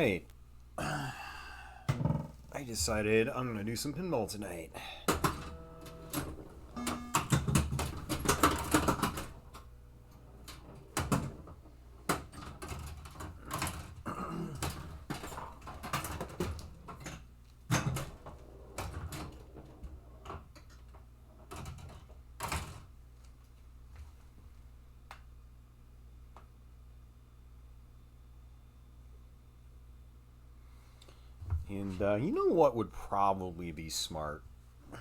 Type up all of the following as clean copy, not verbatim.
Alright. I decided I'm gonna do some pinball tonight. And you know what would probably be smart? I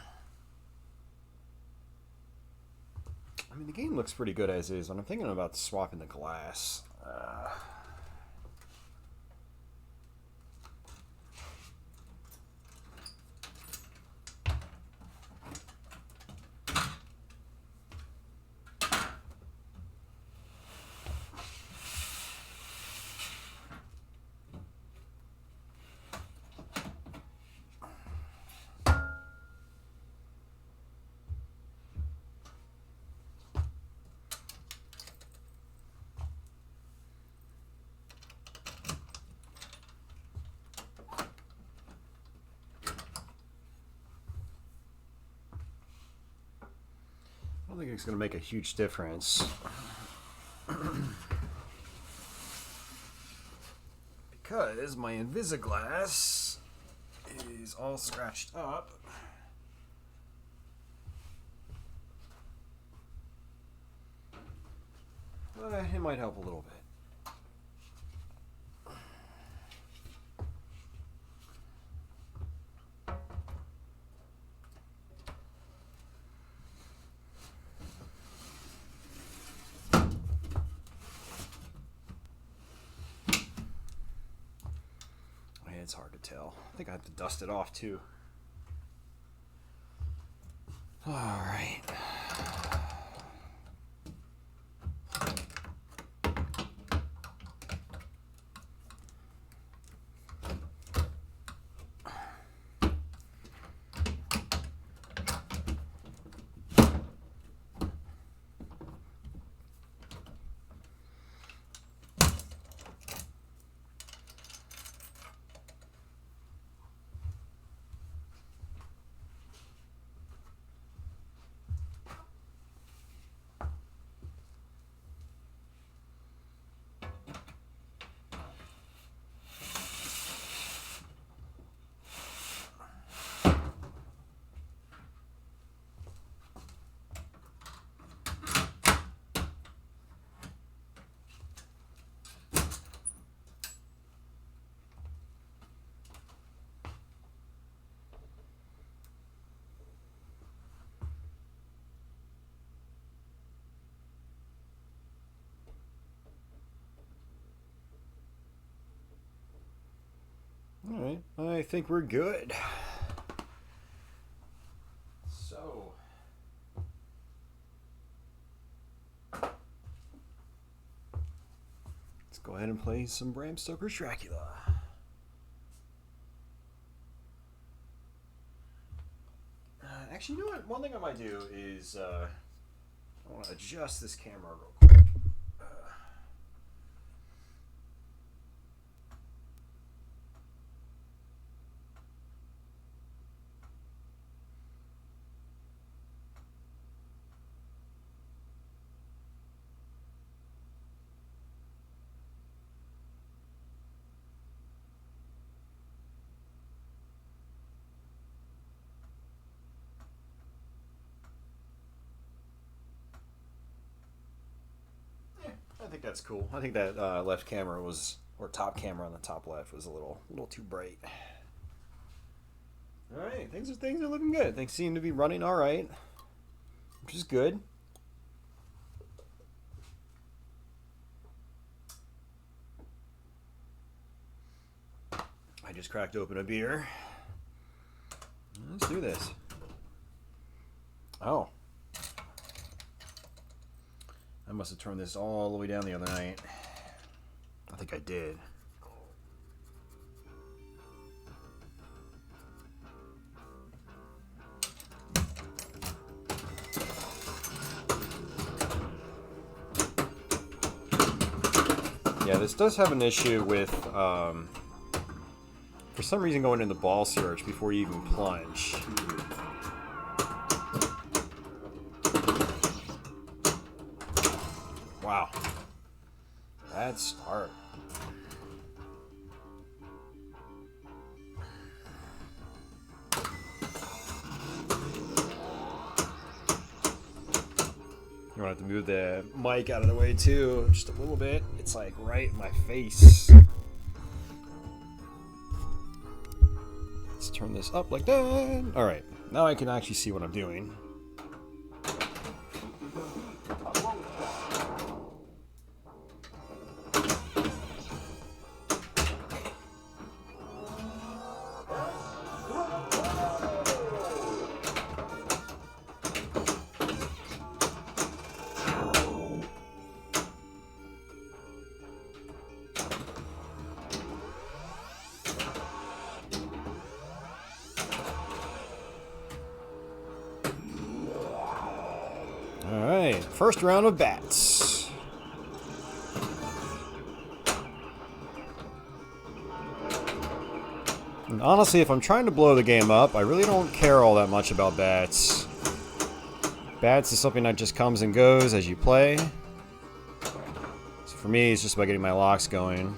mean, the game looks pretty good as is, but I'm thinking about swapping the glass. I don't think it's going to make a huge difference. Because my Invisiglass is all scratched up. But it might help a little bit. It's hard to tell. I think I have to dust it off too. All right. All right, I think we're good. So, let's go ahead and play some Bram Stoker's Dracula. Actually, you know what? One thing I might do is I want to adjust this camera real quick. I think that's cool. I think that left camera was, or top camera on the top left was a little too bright. All right, things are looking good. Things seem to be running all right, which is good. I just cracked open a beer. Let's do this. Oh. I must have turned this all the way down the other night. I think I did. Yeah, this does have an issue with some reason going in the ball search before you even plunge. Wow. Bad start. I'm gonna have to move the mic out of the way too, just a little bit. It's like right in my face. Let's turn this up like that. Alright, now I can actually see what I'm doing. Alright, first round of bats. And honestly, if I'm trying to blow the game up, I really don't care all that much about bats. Bats is something that just comes and goes as you play. So for me, it's just about getting my locks going.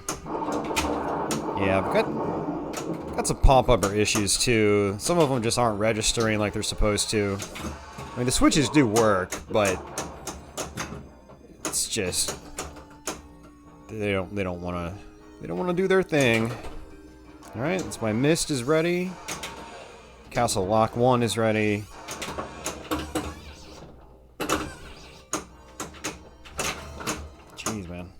Yeah, I've got some pop-upper issues too. Some of them just aren't registering like they're supposed to. I mean, the switches do work, but it's just they don't want to do their thing. All right, so my mist is ready. Castle Lock 1 is ready. Jeez, man.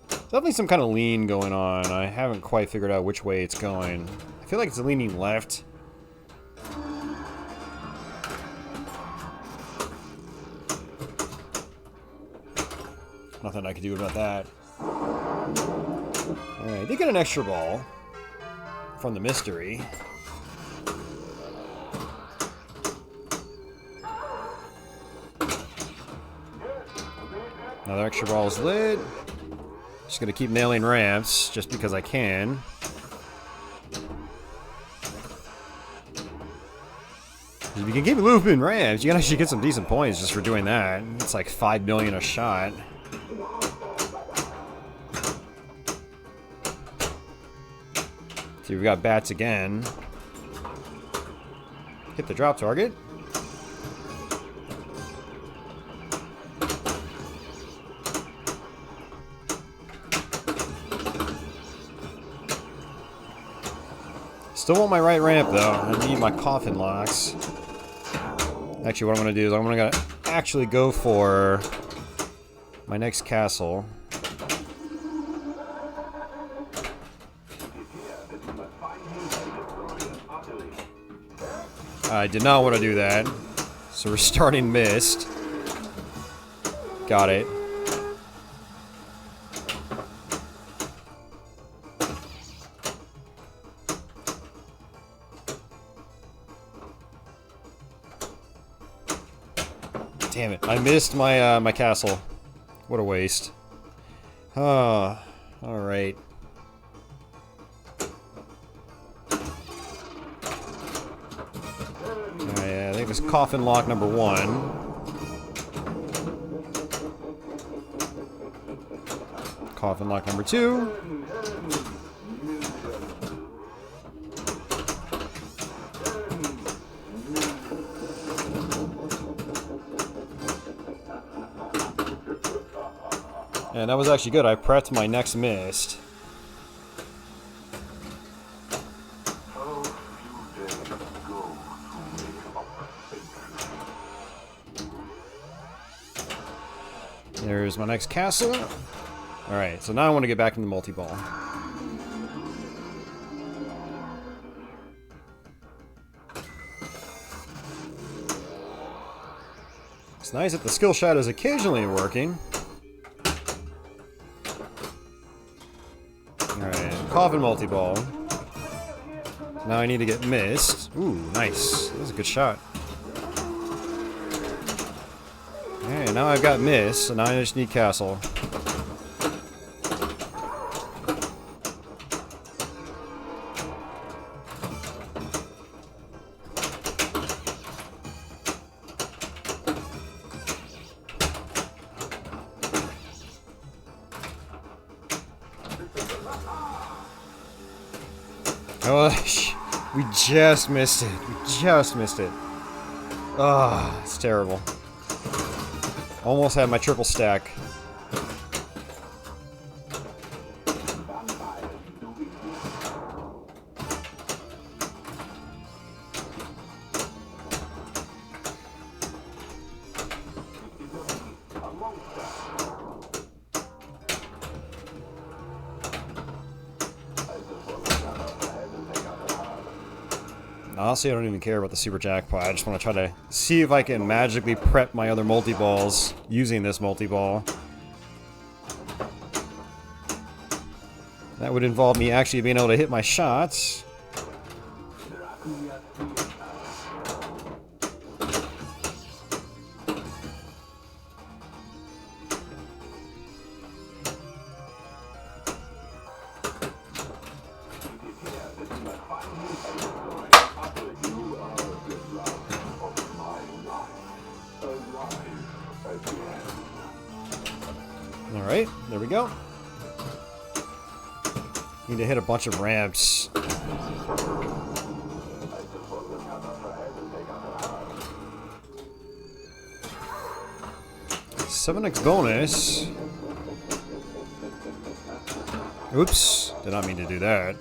Definitely some kind of lean going on. I haven't quite figured out which way it's going. I feel like it's leaning left. Nothing I can do about that. Alright, I did get an extra ball from the mystery. Another extra ball is lit. Just gonna keep nailing ramps just because I can. If you can keep looping ramps, you can actually get some decent points just for doing that. It's like 5 million a shot. See, we've got bats again. Hit the drop target. Still want my right ramp though. I need my coffin locks. Actually, what I'm going to do is I'm going to actually go for my next castle. I did not want to do that. So we're starting mist. Got it. Damn it, I missed my my castle. What a waste. Oh, alright. I think it's coffin lock number 1. Coffin lock number 2. And that was actually good. I prepped my next mist. There's my next castle. Alright, so now I want to get back into multi-ball. It's nice that the skill shot is occasionally working. Alright, coffin multi-ball. Now I need to get missed. Ooh, nice. That was a good shot. Alright, now I've got miss, so now I just need castle. Oh, we just missed it. We just missed it. Ah, it's terrible. Almost had my triple stack. Honestly, I don't even care about the super jackpot. I just want to try to see if I can magically prep my other multi-balls using this multi-ball. That would involve me actually being able to hit my shots. Alright, there we go. Need to hit a bunch of ramps. 7x bonus. Oops, did not mean to do that.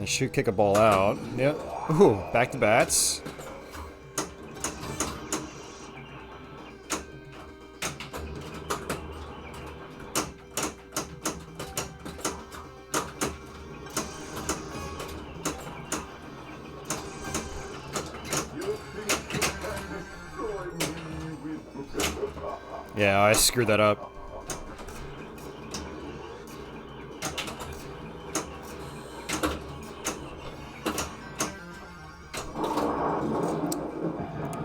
I should kick a ball out. Yep. Ooh, back to bats. Yeah, I screwed that up.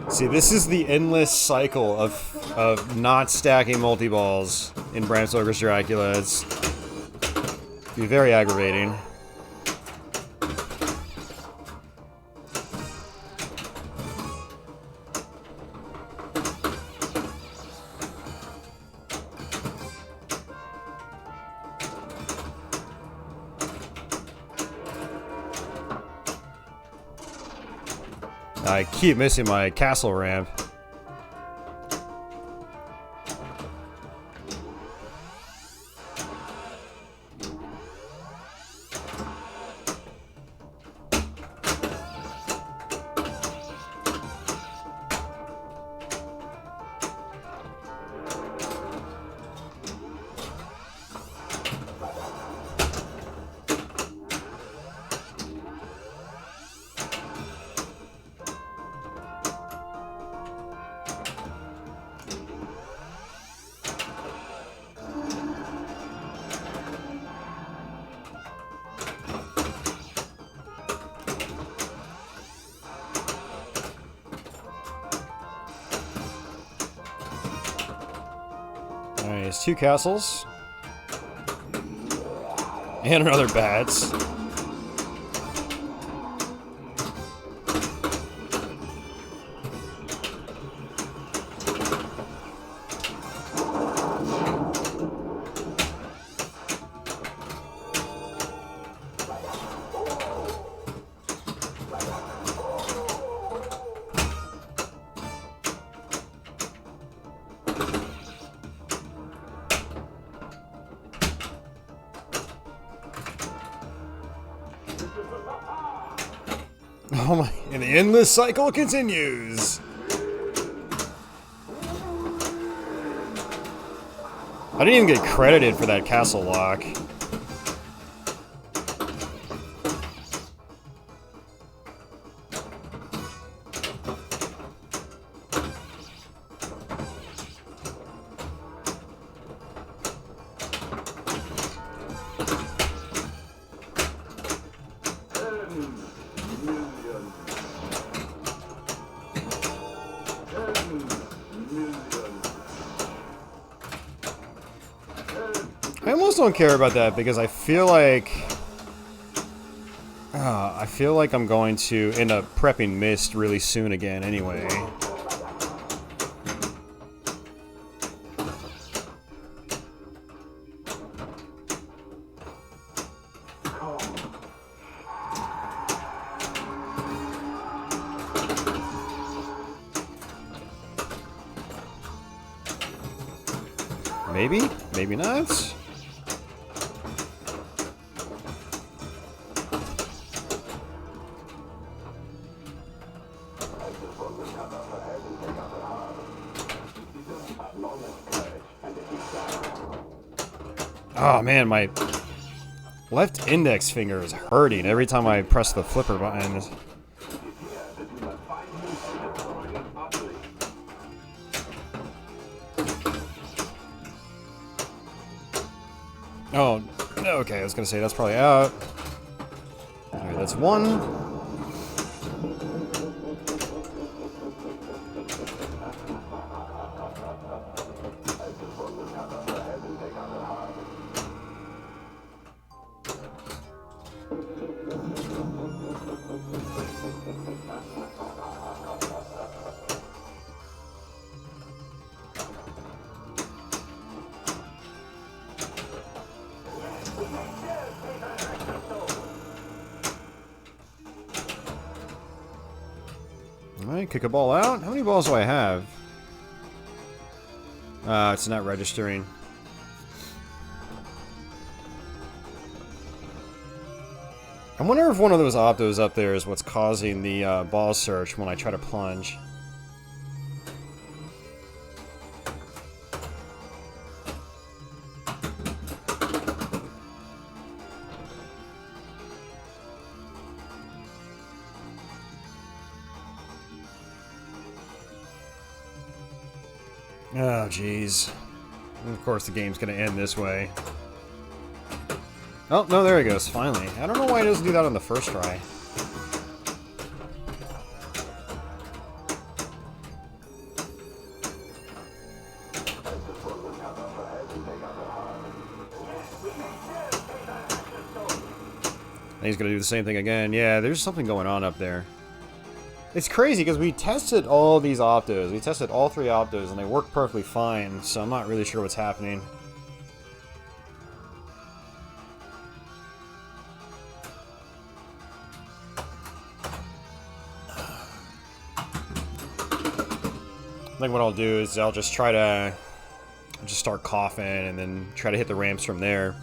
See, this is the endless cycle of not stacking multi-balls in Bram Stoker's Dracula. It's be very aggravating. I keep missing my castle ramp. Alright, it's 2 castles. And another bats. Oh my, and the endless cycle continues! I didn't even get credited for that castle lock. I almost don't care about that because I feel like I'm going to end up prepping Mist really soon again anyway. Maybe? Maybe not? Oh man, my left index finger is hurting every time I press the flipper button. Oh, okay, I was gonna say that's probably out. Alright, that's one. Alright, kick a ball out. How many balls do I have? It's not registering. I wonder if one of those optos up there is what's causing the ball search when I try to plunge. Oh, jeez. Of course, the game's gonna end this way. Oh, no, there he goes, finally. I don't know why he doesn't do that on the first try. And he's gonna do the same thing again. Yeah, there's something going on up there. It's crazy because we tested all these optos. We tested all 3 optos and they work perfectly fine, so I'm not really sure what's happening. I think what I'll do is I'll just try to just start coughing and then try to hit the ramps from there.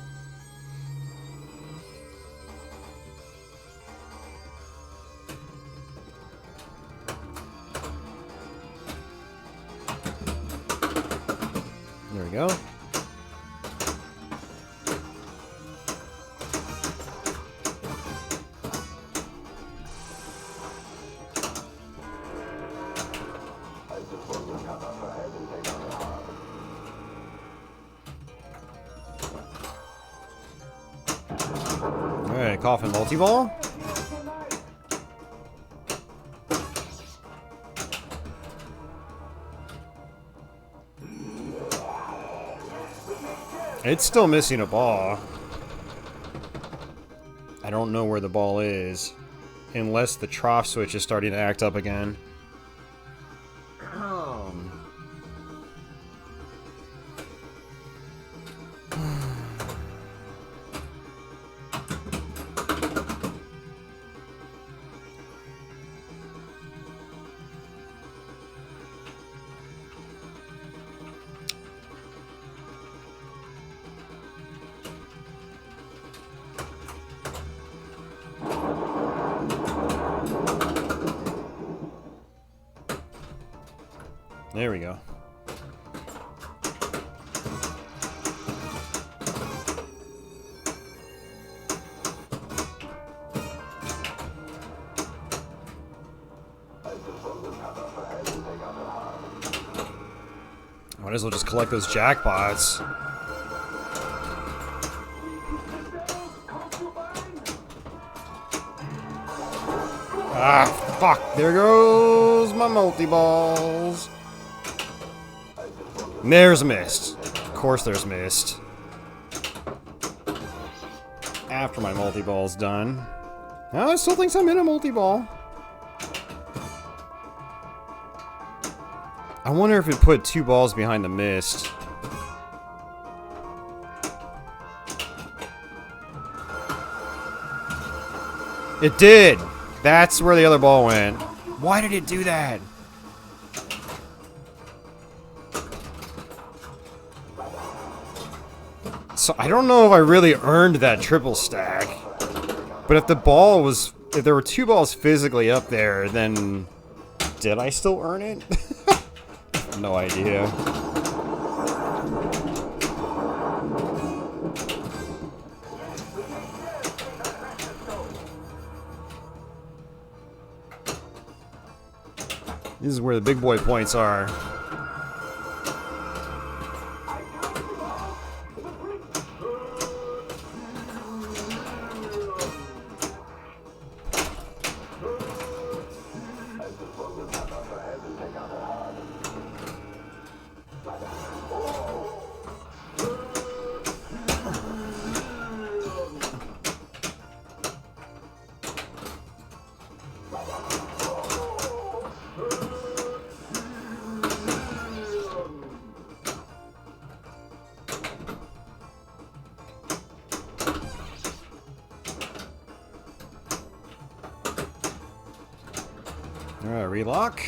There we go. Alright, coffin multi-ball. It's still missing a ball. I don't know where the ball is. Unless the trough switch is starting to act up again. There we go. Might as well just collect those jackpots. Ah, fuck. There goes my multi-balls. And there's a mist. Of course there's mist. After my multi-ball's done. Oh, I still think I'm in a multi-ball. I wonder if it put 2 balls behind the mist. It did! That's where the other ball went. Why did it do that? So I don't know if I really earned that triple stack. But if if there were 2 balls physically up there, then did I still earn it? No idea. This is where the big boy points are. Alright, relock.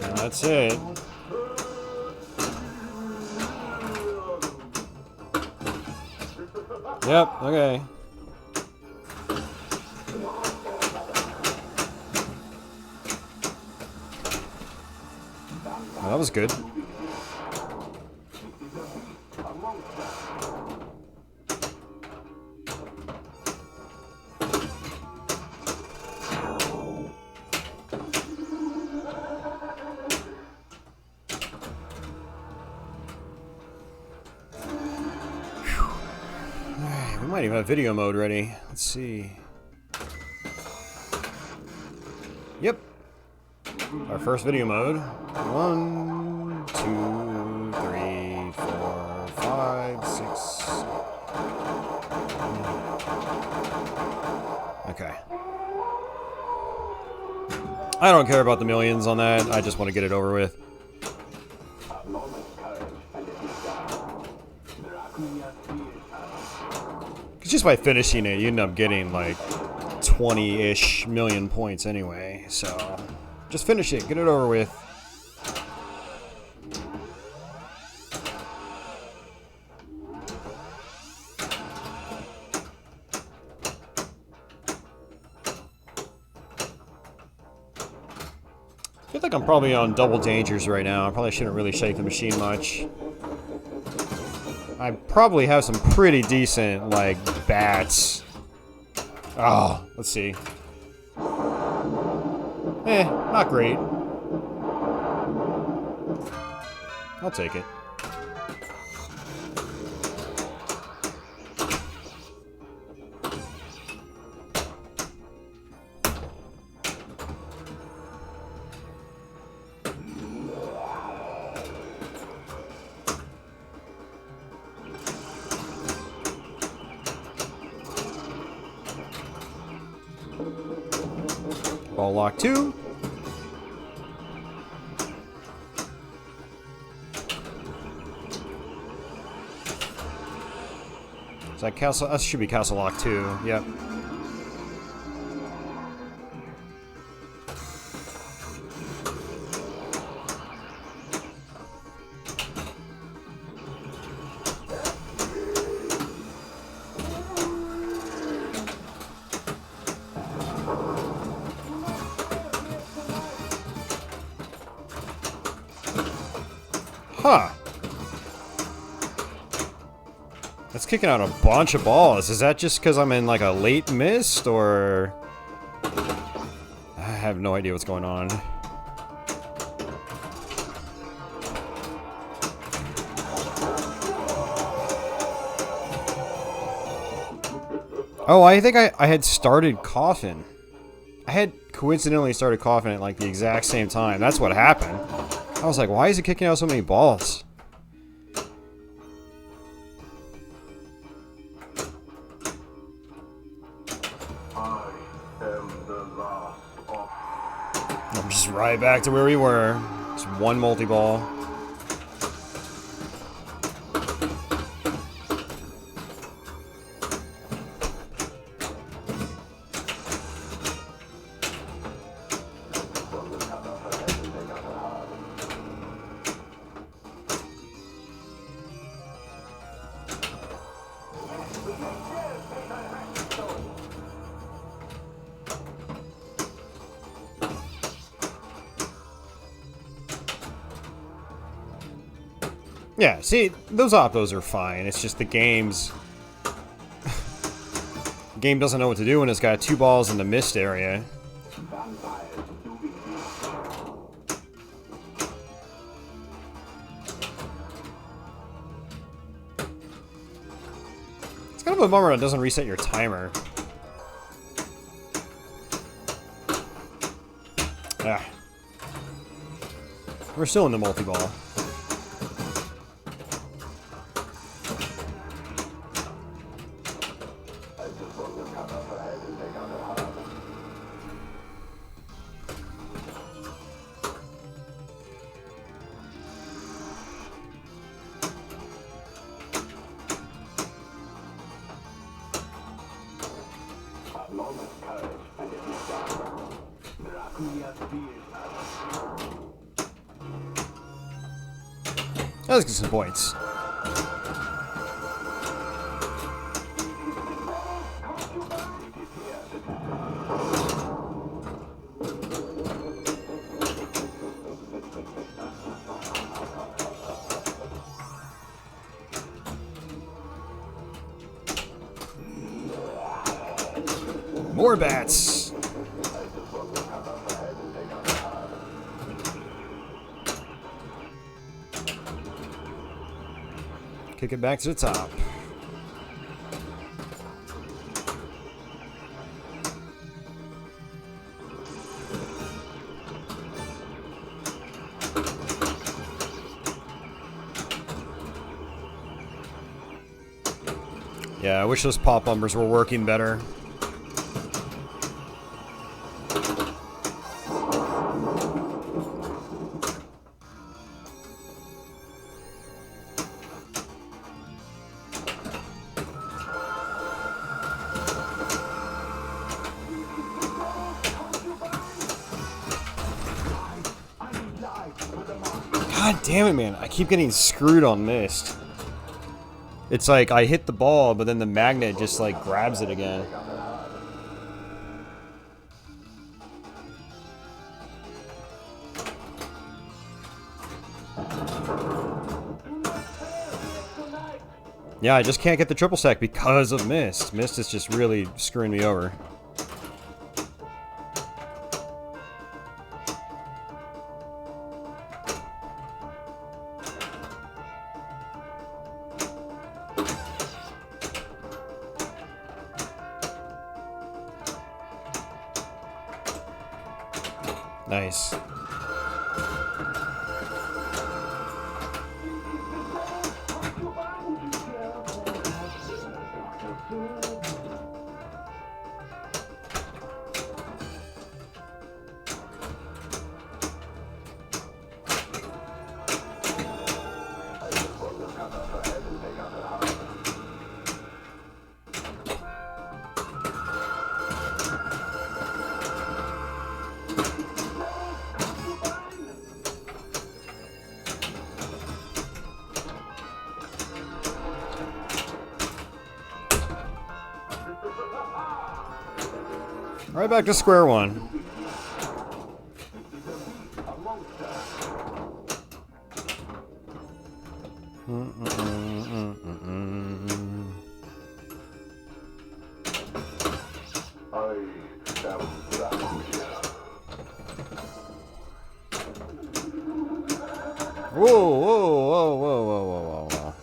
And that's it. Yep, okay. Oh, that was good. We might even have video mode ready. Let's see. Yep. Our first video mode. 1, 2, 3, 4, 5, 6. Okay. I don't care about the millions on that. I just want to get it over with. Just by finishing it, you end up getting like 20-ish million points anyway. So just finish it, get it over with. I feel like I'm probably on double dangers right now. I probably shouldn't really shake the machine much. I probably have some pretty decent, like, bats. Oh, let's see. Not great. I'll take it. Ball lock 2. Is that castle? That should be castle lock 2. Yep. Huh. That's kicking out a bunch of balls. Is that just because I'm in like a late mist, or... I have no idea what's going on. Oh, I think I had started coughing. I had coincidentally started coughing at like the exact same time. That's what happened. I was like, why is it kicking out so many balls? I'm just right back to where we were. Just one multi-ball. Yeah, see, those optos are fine. It's just the game's... the game doesn't know what to do when it's got 2 balls in the mist area. It's kind of a bummer it doesn't reset your timer. Ah. We're still in the multi-ball. Let's get some points. More bats. Kick it back to the top. Yeah, I wish those pop bumpers were working better. God damn it, man. I keep getting screwed on mist. It's like I hit the ball, but then the magnet just like grabs it again. Yeah, I just can't get the triple stack because of mist. Mist is just really screwing me over. Nice. Right back to square one. Whoa, whoa, whoa, whoa, whoa, whoa, whoa, whoa.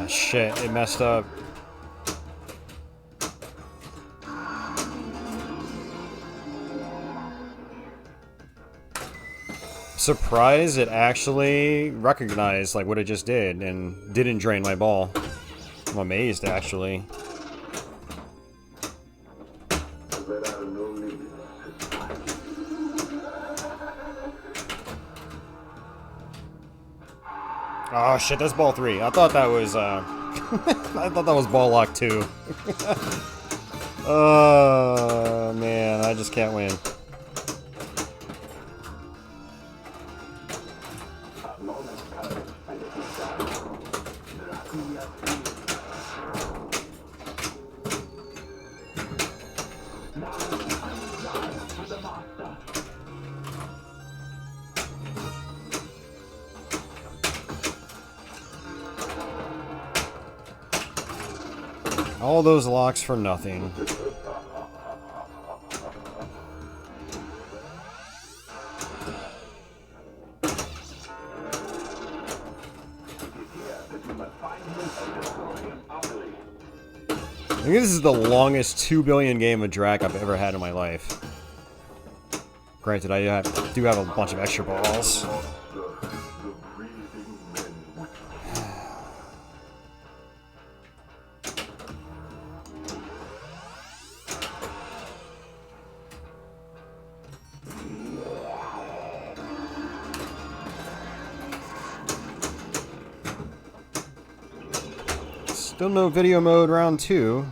Shit, it messed up. Surprised it actually recognized like what it just did and didn't drain my ball. I'm amazed actually. Oh shit, that's ball 3. I thought that was I thought that was ball lock too. Oh, man, I just can't win. All those locks for nothing. I think this is the longest 2 billion game of Drac I've ever had in my life. Granted, I do have a bunch of extra balls. Still no video mode round 2.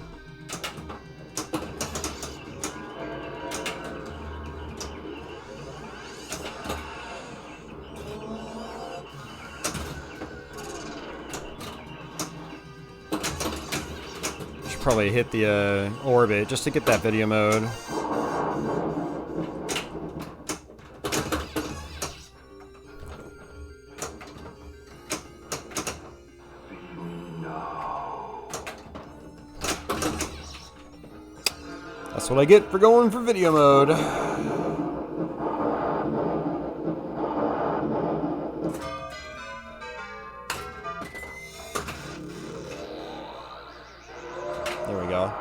Should probably hit the orbit just to get that video mode. That's what I get for going for video mode. There we go.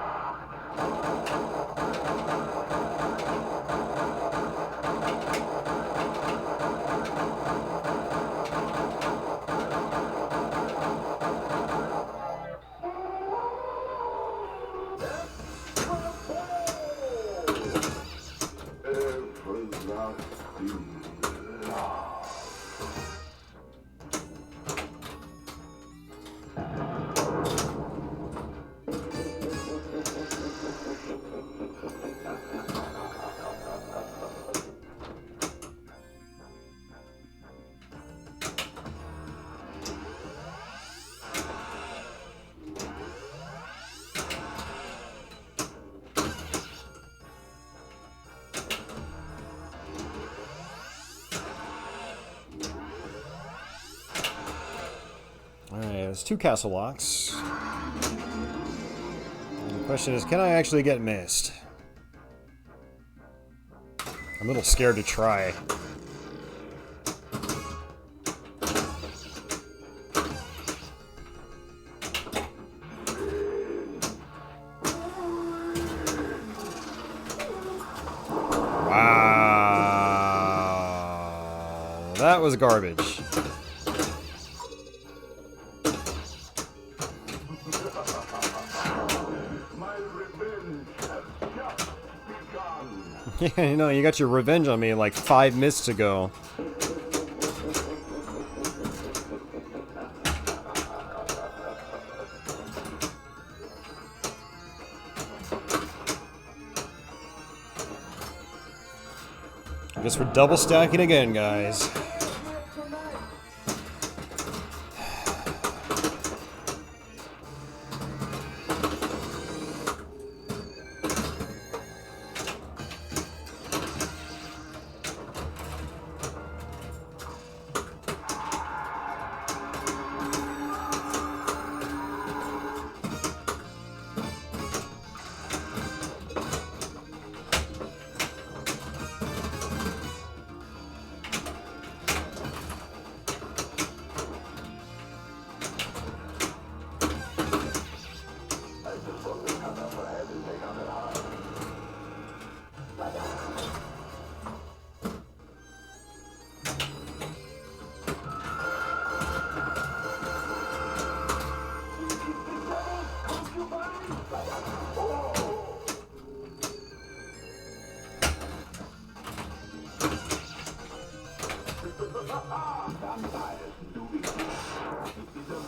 Alright, there's 2 castle locks. And the question is, can I actually get missed? I'm a little scared to try. Wow. That was garbage. Yeah, you know, you got your revenge on me like 5 minutes ago. I guess we're double stacking again, guys.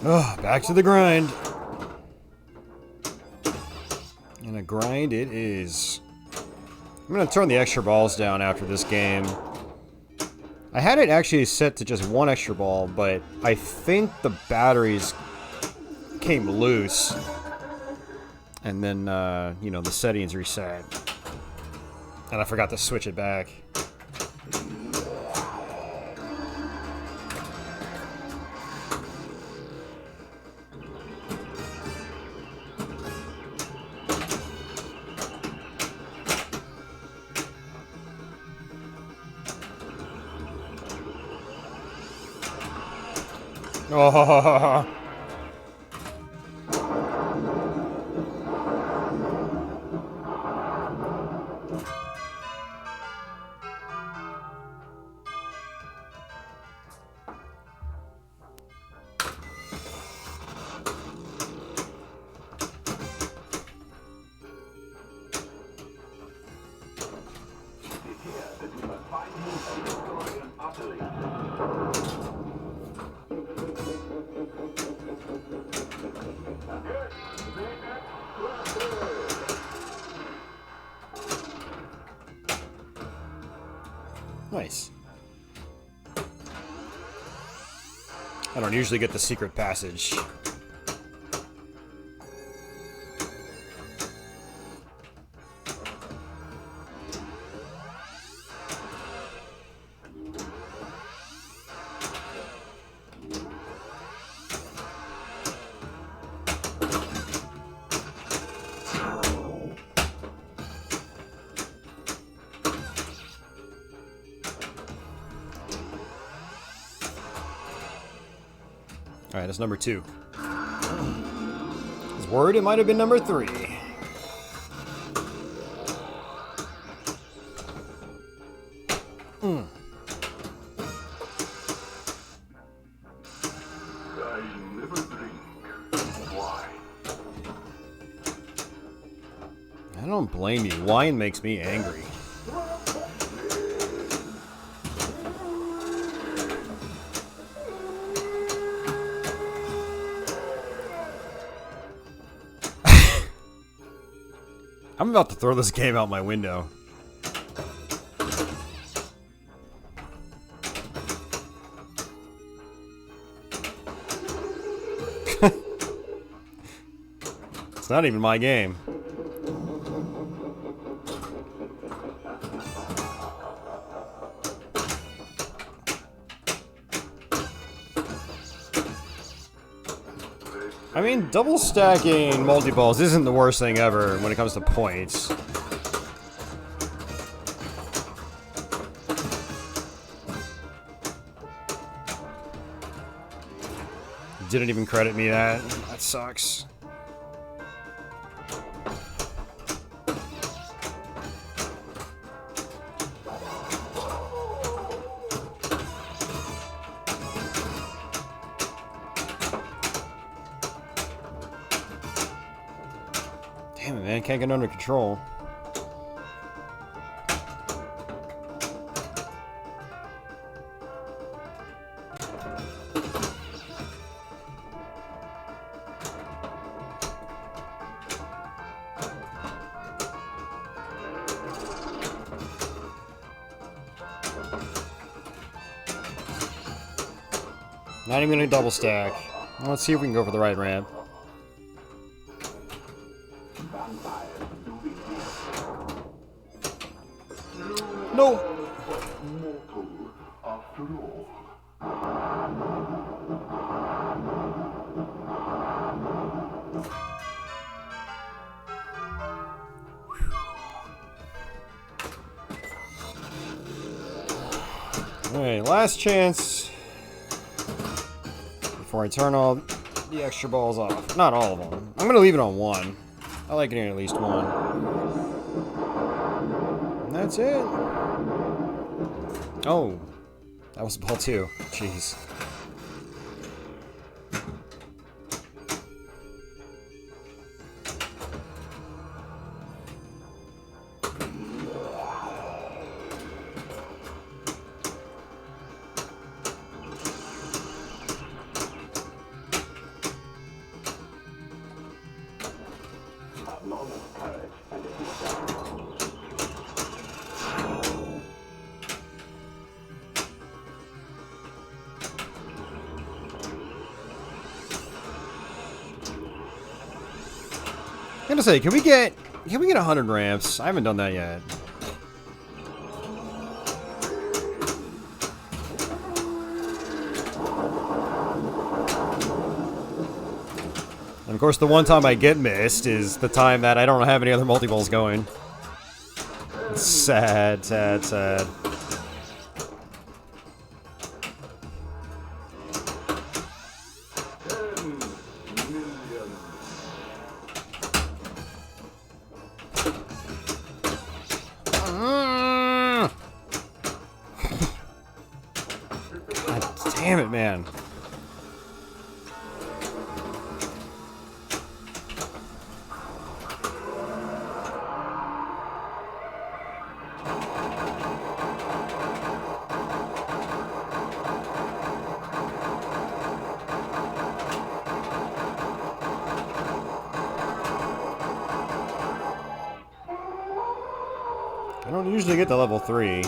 Oh, back to the grind. And a grind it is. I'm going to turn the extra balls down after this game. I had it actually set to just one extra ball, but I think the batteries came loose. And then, you know, the settings reset. And I forgot to switch it back. Oh. Nice. I don't usually get the secret passage. Alright, that's number 2. His word, it might have been number 3. I never drink. Why? I don't blame you. Wine makes me angry. I'm about to throw this game out my window. It's not even my game. I mean, double stacking multi-balls isn't the worst thing ever when it comes to points. Didn't even credit me that. That sucks. Damn it, man. Can't get under control. Not even gonna double stack. Let's see if we can go for the right ramp. No! Mortal after all. Alright, last chance before I turn all the extra balls off. Not all of them. I'm gonna leave it on 1. I like getting at least 1. And that's it. Oh, that was ball 2. Jeez. I'm gonna say, can we get 100 ramps? I haven't done that yet. And of course, the one time I get missed is the time that I don't have any other multi-balls going. It's sad, sad, sad. God damn it, man. I don't usually get to level 3.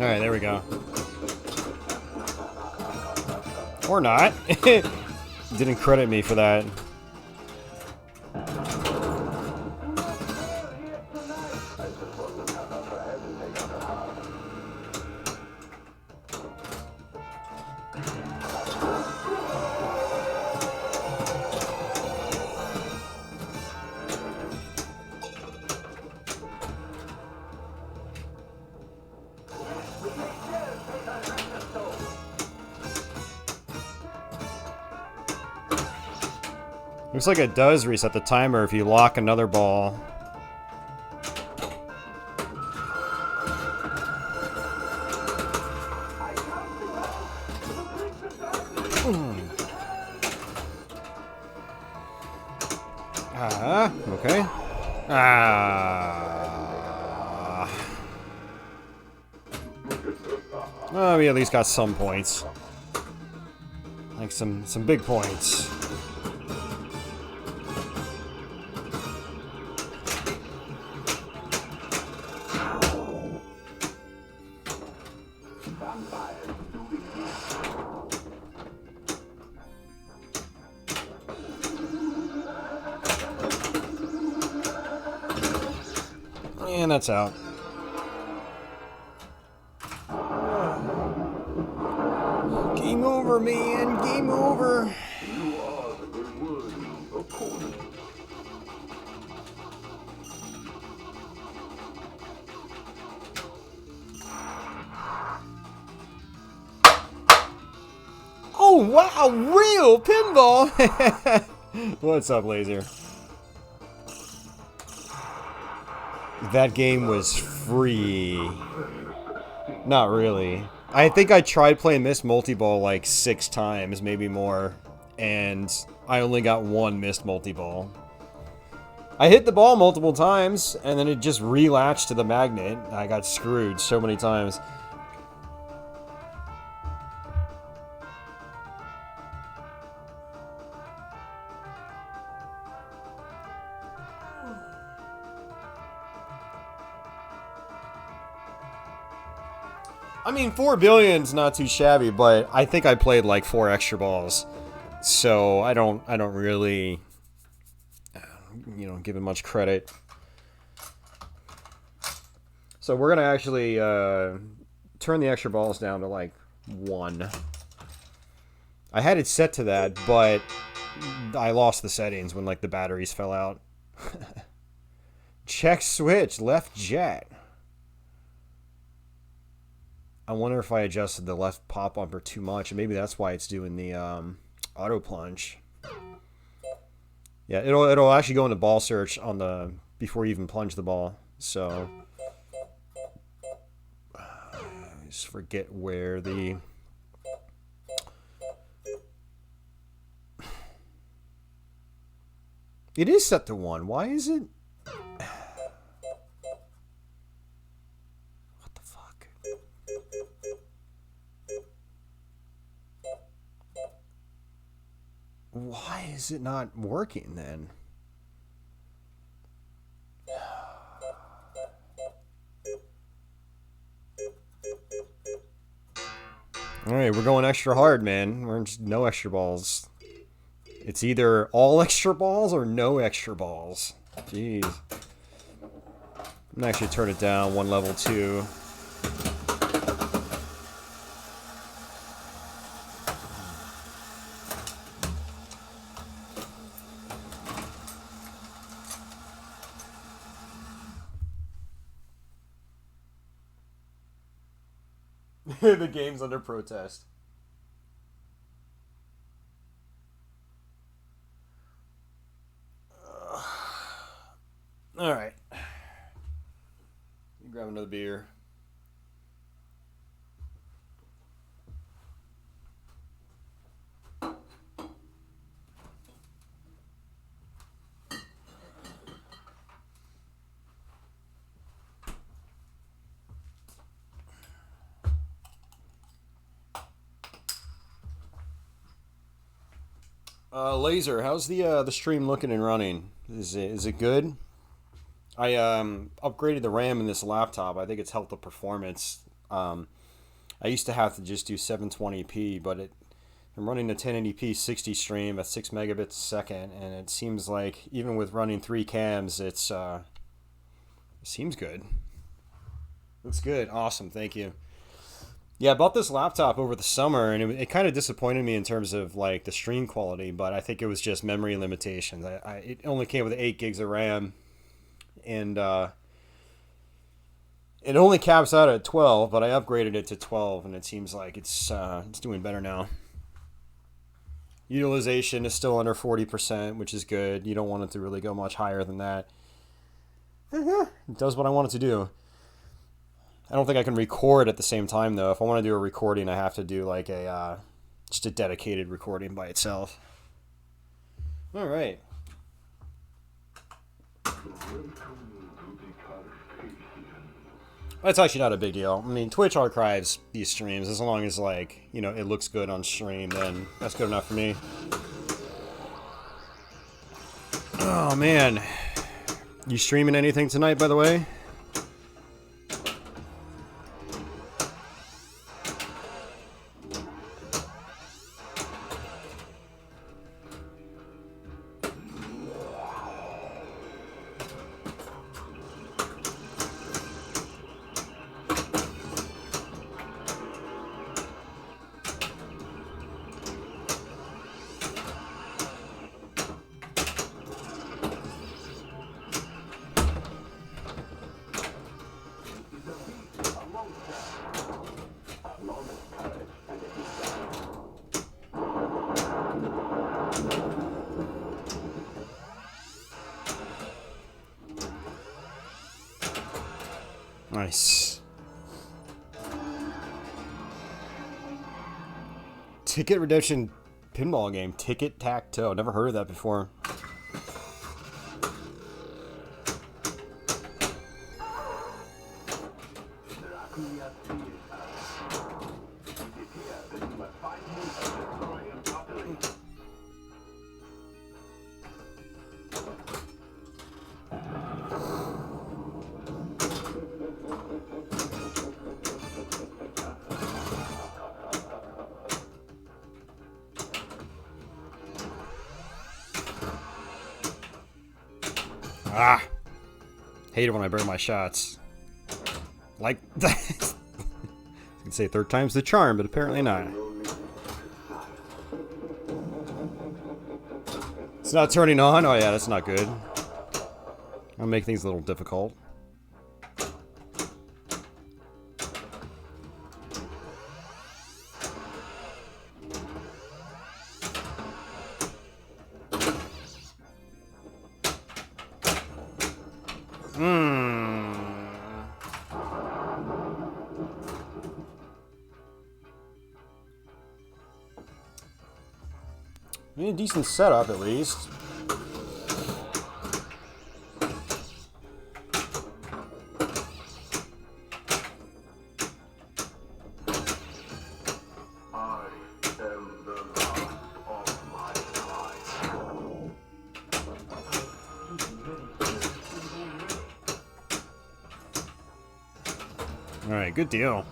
Alright, there we go. Or not. Didn't credit me for that. Looks like it does reset the timer if you lock another ball. Okay. Oh, we at least got some points. Like some big points. And that's out. Game over, man. Game over. You are the worthy opponent. Oh, wow. Real pinball. What's up, Laser? That game was free. Not really. I think I tried playing Mist Multiball like 6 times, maybe more, and I only got 1 Mist Multiball. I hit the ball multiple times, and then it just relatched to the magnet. I got screwed so many times. I mean, 4 billion's not too shabby, but I think I played like 4 extra balls, so I don't really, you know, give it much credit. So we're gonna actually turn the extra balls down to like 1. I had it set to that, but I lost the settings when like the batteries fell out. Check switch, left jet. I wonder if I adjusted the left pop bumper too much, and maybe that's why it's doing the auto plunge. Yeah, it'll actually go into ball search on the before you even plunge the ball. So I just forget where the it is set to 1. Why is it? What the fuck? Why is it not working then? Alright, we're going extra hard, man. We're just no extra balls. It's either all extra balls or no extra balls. Jeez. I'm gonna actually turn it down 1 level 2. The game's under protest. All right. Grab another beer. Laser, how's the stream looking and running? Is it good? I upgraded the RAM in this laptop. I think it's helped the performance. I used to have to just do 720p, but I'm running a 1080p 60 stream at 6 megabits a second, and it seems like even with running 3 cams, it seems good. Looks good. Awesome. Thank you. Yeah, I bought this laptop over the summer, and it kind of disappointed me in terms of like the stream quality, but I think it was just memory limitations. It only came with 8 gigs of RAM, and it only caps out at 12, but I upgraded it to 12, and it seems like it's doing better now. Utilization is still under 40%, which is good. You don't want it to really go much higher than that. It does what I want it to do. I don't think I can record at the same time, though. If I want to do a recording, I have to do like just a dedicated recording by itself. All right. That's actually not a big deal. I mean, Twitch archives these streams as long as, like, you know, it looks good on stream, then that's good enough for me. Oh, man. You streaming anything tonight, by the way? Nice. Ticket redemption pinball game. Ticket-tack-toe. Never heard of that before. Ah! Hate it when I burn my shots. Like that. I can say third time's the charm, but apparently not. It's not turning on? Oh yeah, that's not good. I'll make things a little difficult. I mean, a decent setup at least. I am the last of my kind. Alright, good deal.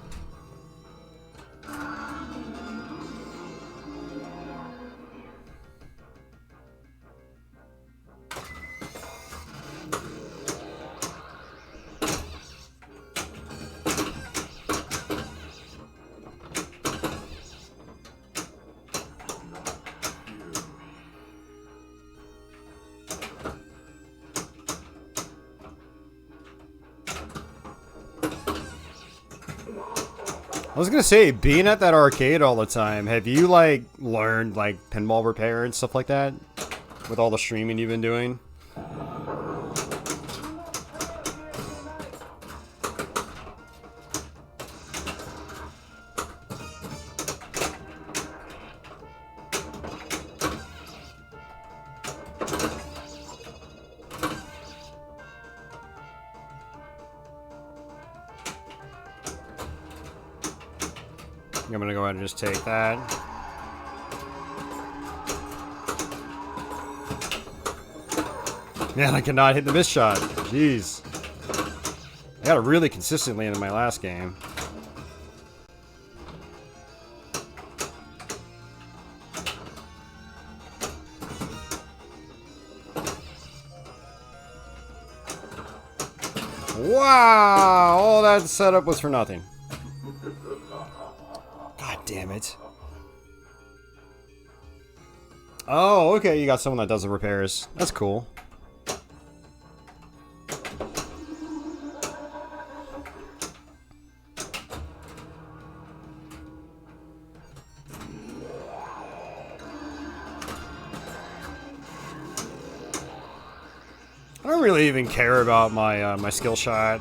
I was gonna say, being at that arcade all the time, have you, like, learned, like, pinball repair and stuff like that? With all the streaming you've been doing? I'm gonna go ahead and just take that. Man, I cannot hit the miss shot. Jeez. I got it really consistently in my last game. Wow! All that setup was for nothing. God damn it. Oh, okay, you got someone that does the repairs. That's cool. I don't really even care about my my skill shot.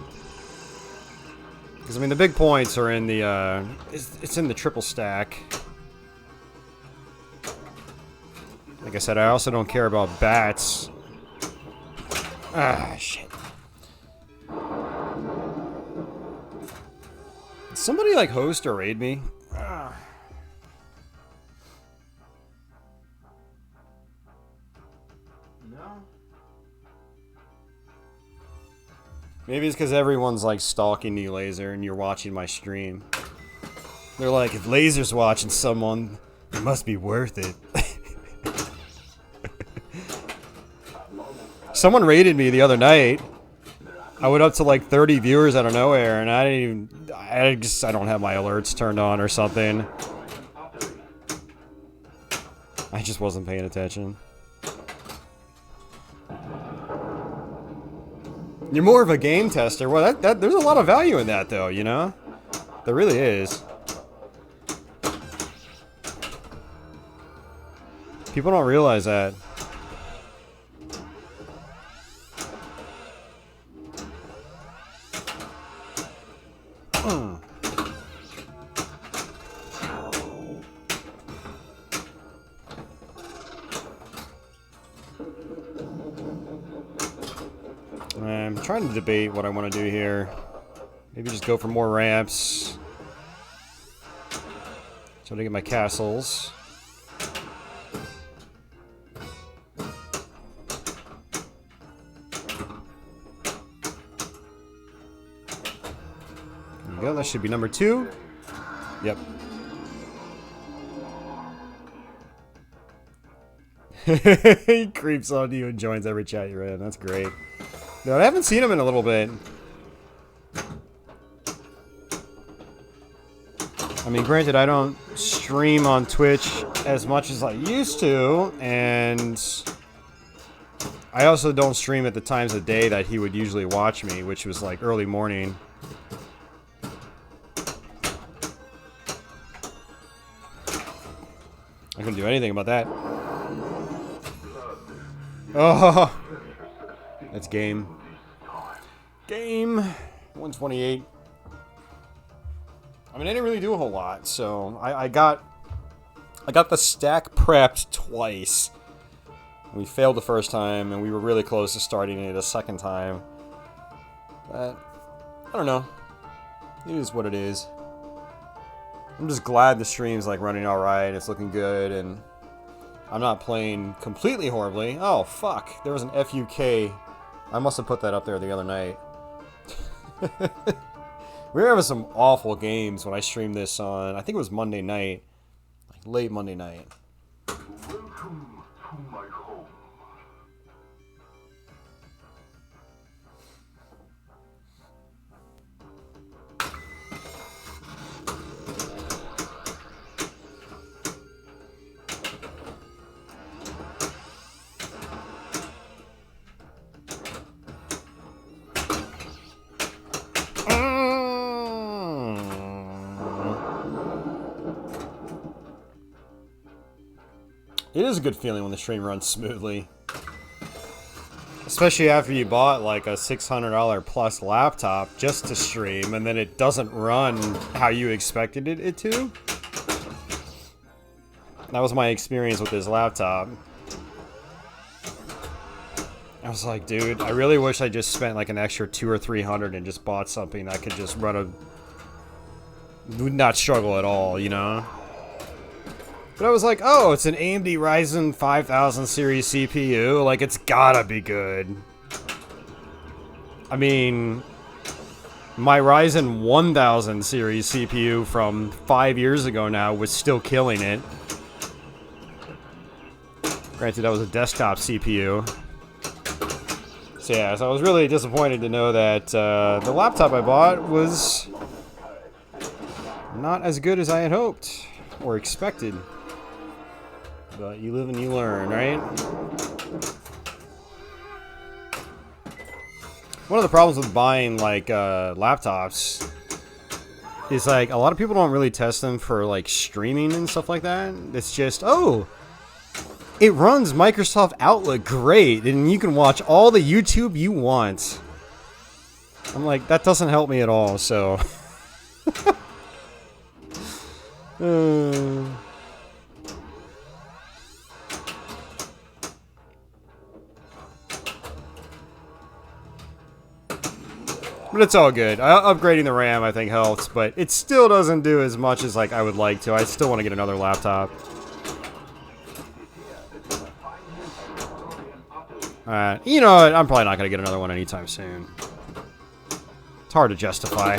Because, I mean, the big points are in the, it's in the triple stack. Like I said, I also don't care about bats. Ah, shit. Did somebody, like, host or raid me? Ah. No? Maybe it's because everyone's, like, stalking you, Laser, and you're watching my stream. They're like, if Laser's watching someone, it must be worth it. Someone raided me the other night. I went up to, like, 30 viewers out of nowhere, and I didn't even... I don't have my alerts turned on or something. I just wasn't paying attention. You're more of a game tester. Well, there's a lot of value in that, though, you know? There really is. People don't realize that. I'm trying to debate what I want to do here. Maybe just go for more ramps. So to get my castles. There we go, that should be number 2. Yep. He creeps on you and joins every chat you're in. That's great. No, I haven't seen him in a little bit. I mean, granted, I don't stream on Twitch as much as I used to, and I also don't stream at the times of day that he would usually watch me, which was like early morning. I couldn't do anything about that. Oh, that's game. Game 128. I mean, I didn't really do a whole lot, so I got the stack prepped twice. We failed the first time, and we were really close to starting it a second time. But I don't know. It is what it is. I'm just glad the stream's like running all right. It's looking good, and I'm not playing completely horribly. Oh fuck! There was an FUK. I must have put that up there the other night. We were having some awful games when I streamed this on, I think it was Monday night. Like late Monday night. Welcome to my home. It is a good feeling when the stream runs smoothly. Especially after you bought like a $600 plus laptop just to stream and then it doesn't run how you expected it to. That was my experience with this laptop. I was like, dude, I really wish I just spent like an extra $200 or $300 and just bought something that could just run a... would not struggle at all, you know? But I was like, oh, it's an AMD Ryzen 5000 series CPU. Like, it's gotta be good. I mean, my Ryzen 1000 series CPU from 5 years ago now was still killing it. Granted, that was a desktop CPU. So yeah, so I was really disappointed to know that the laptop I bought was not as good as I had hoped or expected. But you live and you learn, right? One of the problems with buying, like, laptops is, like, a lot of people don't really test them for, like, streaming and stuff like that. It's just, oh, it runs Microsoft Outlook great, and you can watch all the YouTube you want. I'm like, that doesn't help me at all, so... But it's all good. Upgrading the RAM, I think, helps, but it still doesn't do as much as like I would like to. I still want to get another laptop. You know what? I'm probably not going to get another one anytime soon. It's hard to justify.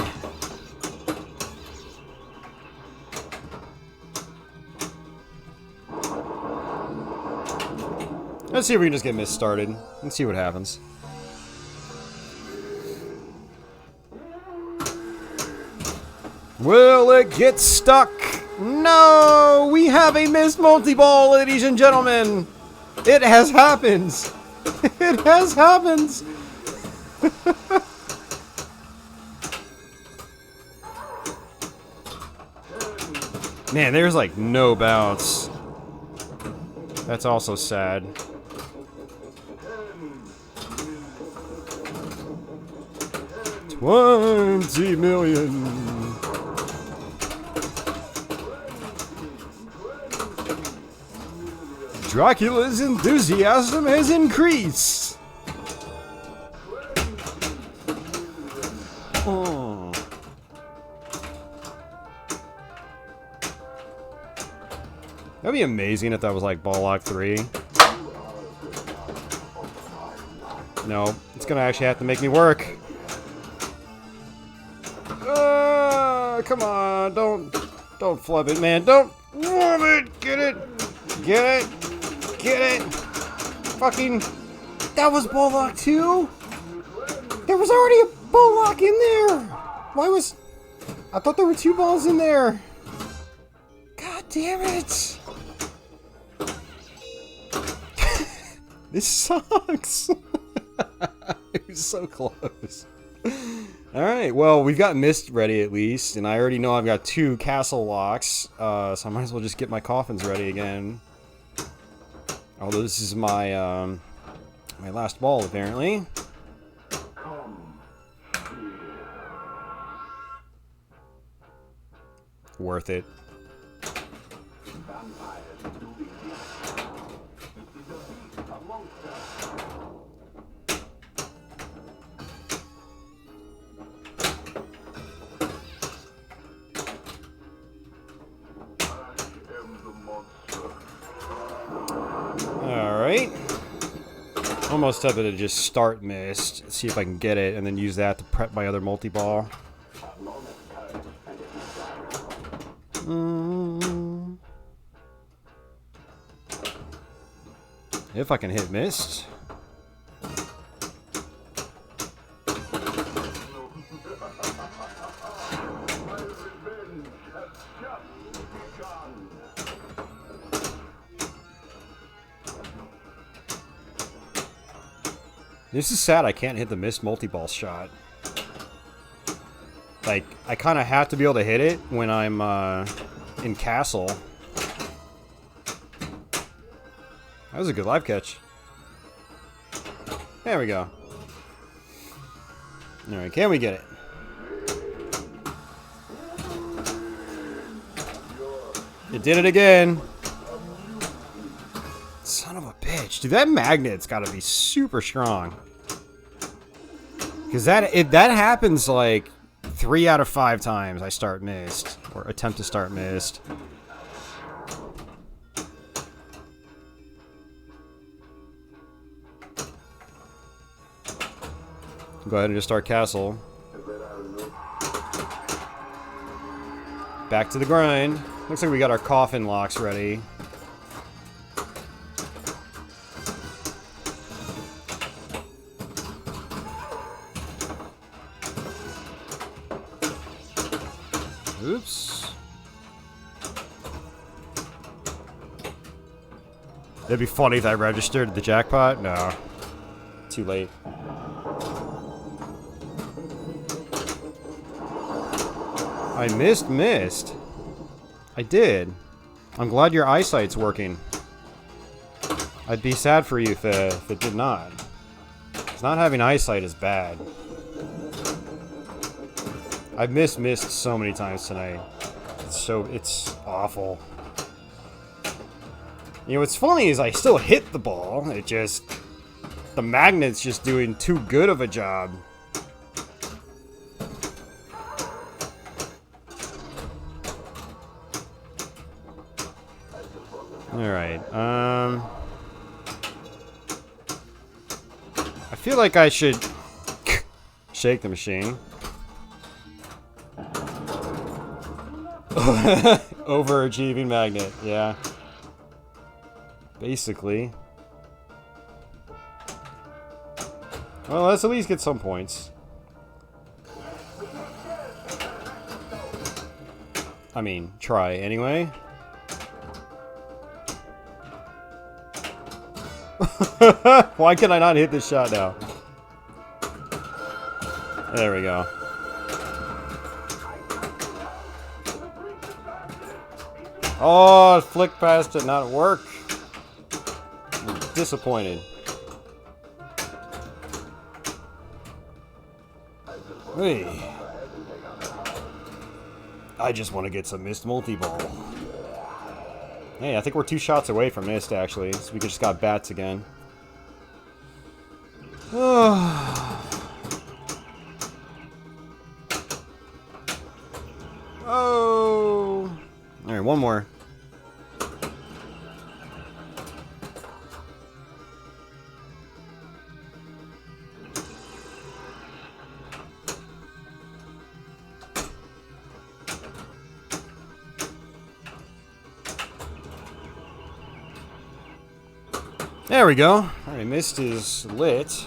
Let's see if we can just get Mist started and see what happens. Will it get stuck? No! We have a missed multi-ball, ladies and gentlemen! It has happened! It has happened! Man, there's like no bounce. That's also sad. $20 million. Dracula's enthusiasm has increased. Oh. That'd be amazing if that was like Ball Lock 3. No, it's gonna actually have to make me work. Come on, don't flub it, man. Don't flub it. Get it. Get it. Get it. fucking... That was ball lock too? There was already a ball lock in there! Why was... I thought there were 2 balls in there! God damn it! This sucks! It was so close. Alright, well, we've got Mist ready at least, and I already know I've got 2 castle locks, so I might as well just get my coffins ready again. Although this is my, my last ball, apparently. Worth it. Alright. Almost tempted to just start Mist, see if I can get it, and then use that to prep my other multi-ball. If I can hit Mist. This is sad I can't hit the Mist multi-ball shot. Like, I kind of have to be able to hit it when I'm in castle. That was a good live catch. There we go. Alright, can we get it? It did it again. Son of a bitch. Dude, that magnet's gotta be super strong. Because that happens like 3 out of 5 times I start Mist. Or attempt to start Mist. Go ahead and just start castle. Back to the grind. Looks like we got our coffin locks ready. Oops. It'd be funny if I registered the jackpot. No. Too late. I missed. I did. I'm glad your eyesight's working. I'd be sad for you if it did not. 'Cause not having eyesight is bad. I've missed so many times tonight. It's awful. You know, what's funny is I still hit the ball. The magnet's just doing too good of a job. Alright, I feel like I should shake the machine. Overachieving magnet, yeah. Basically. Well, let's at least get some points. I mean, try anyway. Why can I not hit this shot now? There we go. Oh, flick past it, not work. I'm disappointed. Hey. I just want to get some Mist multi-ball. Hey, I think we're 2 shots away from Mist, actually. So we just got bats again. Oh. Alright, one more. There we go. Alright, Alright, mist is lit.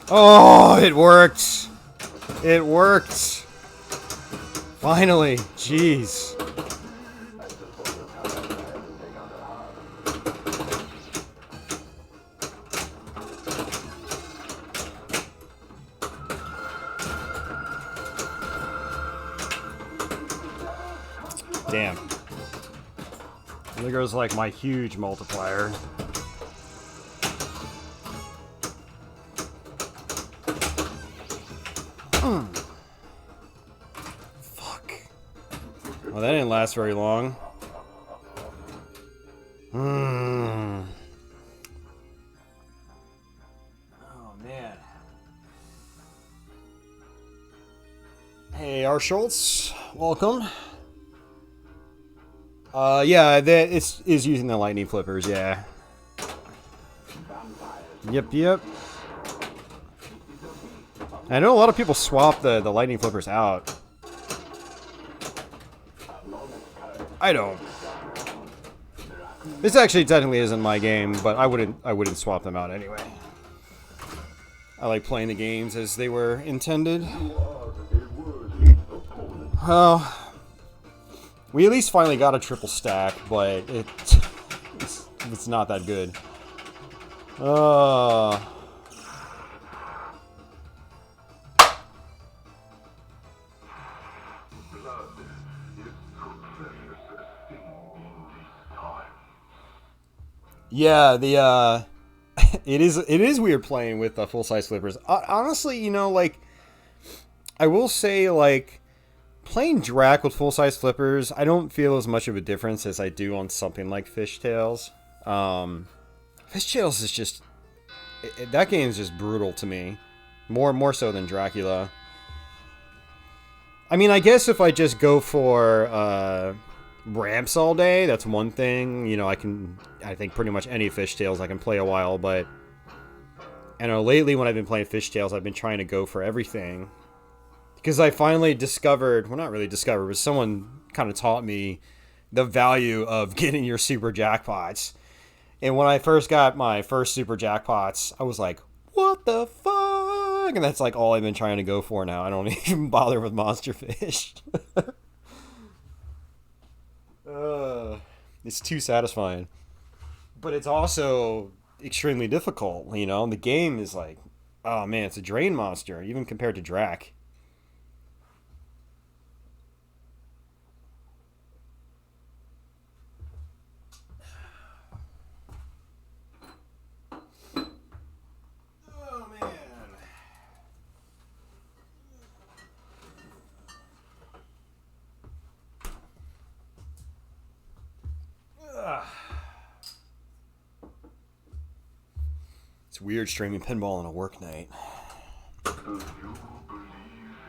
Oh, it worked! It worked! Finally! Jeez. Damn. There goes like my huge multiplier. Fuck. Well, that didn't last very long. Oh, man. Hey, R. Schultz. Welcome. Yeah, that is using the lightning flippers, yeah. Yep. I know a lot of people swap the lightning flippers out. I don't. This actually technically isn't my game, but I wouldn't swap them out anyway. I like playing the games as they were intended. Well, we at least finally got a triple stack, but it's not that good. Yeah, the it is weird playing with full-size flippers. Honestly, you know, like, I will say, like, playing Drac with full-size flippers, I don't feel as much of a difference as I do on something like Fishtails. Fishtails is just... that game is just brutal to me. More so than Dracula. I mean, I guess if I just go for ramps all day, that's one thing. You know, I think pretty much any Fishtails I can play a while, but... I know lately when I've been playing Fishtails, I've been trying to go for everything. Because I finally discovered, well, not really discovered, but someone kind of taught me the value of getting your super jackpots. And when I first got my first super jackpots, I was like, what the fuck? And that's like all I've been trying to go for now. I don't even bother with monster fish. It's too satisfying. But it's also extremely difficult, you know? The game is like, oh man, it's a drain monster, even compared to Drac. It's weird streaming pinball on a work night. Do you believe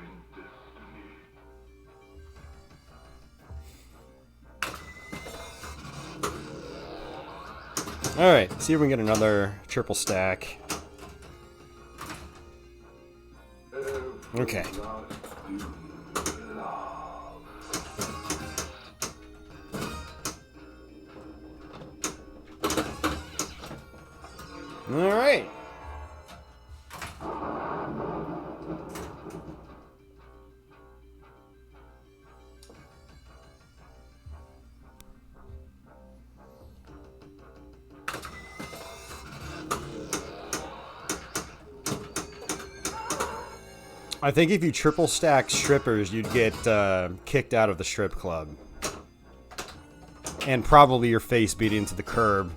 in destiny? Alright, see if we can get another triple stack. Okay. Alright. I think if you triple stack strippers, you'd get kicked out of the strip club. And probably your face beat into the curb.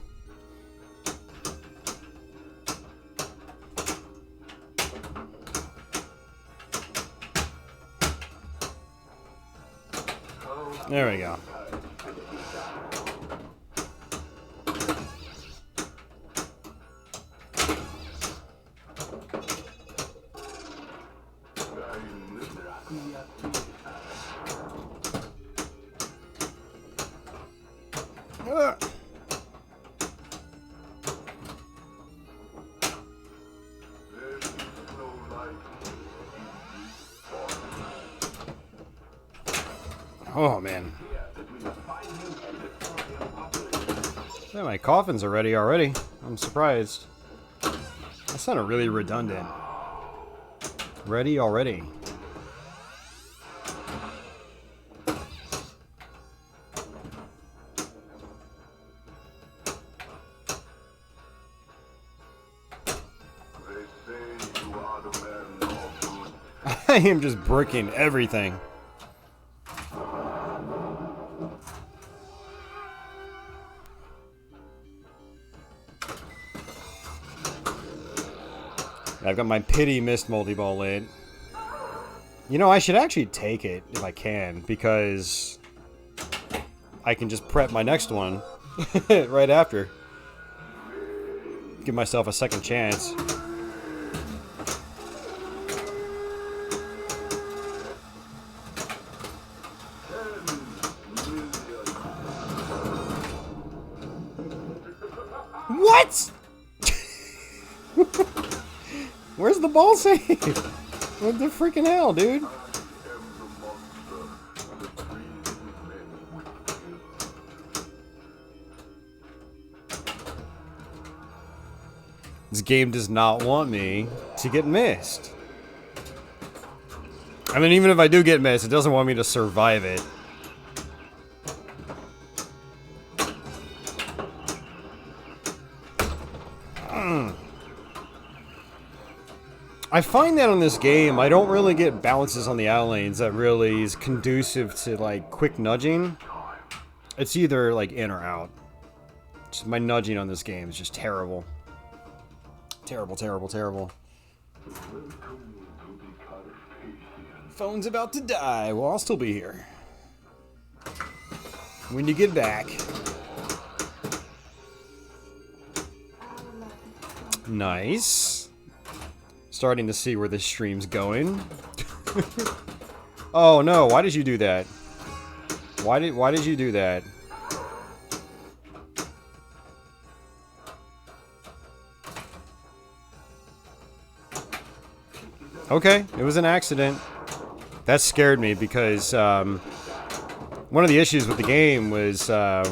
There we go. Oh, man. Yeah, my coffins are ready already. I'm surprised. That sounded really redundant. Ready already. I am just bricking everything. I've got my pity mist multi-ball lit. You know, I should actually take it if I can, because I can just prep my next one right after. Give myself a second chance. What? Where's the ball save? What the freaking hell, dude? This game does not want me to get missed. I mean, even if I do get missed, it doesn't want me to survive it. I find that on this game, I don't really get bounces on the out lanes that really is conducive to, like, quick nudging. It's either, like, in or out. Just my nudging on this game is just terrible. Terrible, terrible, terrible. Phone's about to die. Well, I'll still be here. When you get back. Nice. Starting to see where this stream's going. Oh no, why did you do that? Why did you do that? Okay, it was an accident. That scared me because one of the issues with the game was one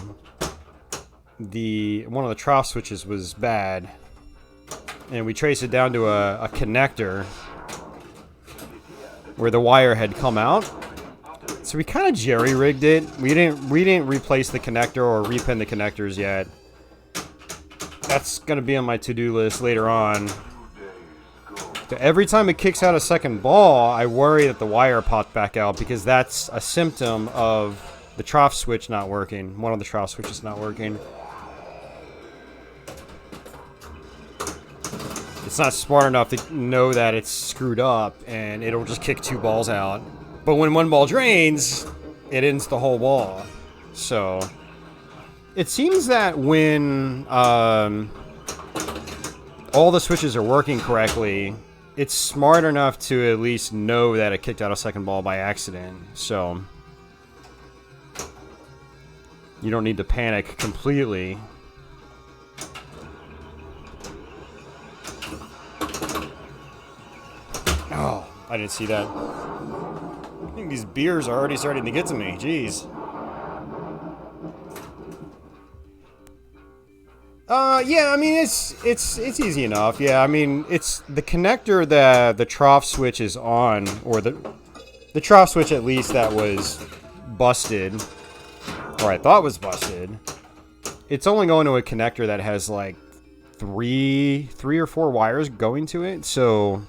of the trough switches was bad. And we traced it down to a connector where the wire had come out. So we kind of jerry-rigged it. We didn't replace the connector or repin the connectors yet. That's gonna be on my to-do list later on. So every time it kicks out a second ball, I worry that the wire popped back out because that's a symptom of the trough switch not working. One of the trough switches not working. It's not smart enough to know that it's screwed up and it'll just kick two balls out. But when one ball drains, it ends the whole ball. So it seems that when all the switches are working correctly, it's smart enough to at least know that it kicked out a second ball by accident. So you don't need to panic completely. Oh, I didn't see that. I think these beers are already starting to get to me. Jeez. Yeah, I mean, it's easy enough. Yeah, I mean, it's the connector that the trough switch is on, or the trough switch at least that was busted, or I thought was busted. It's only going to a connector that has like three or four wires going to it, so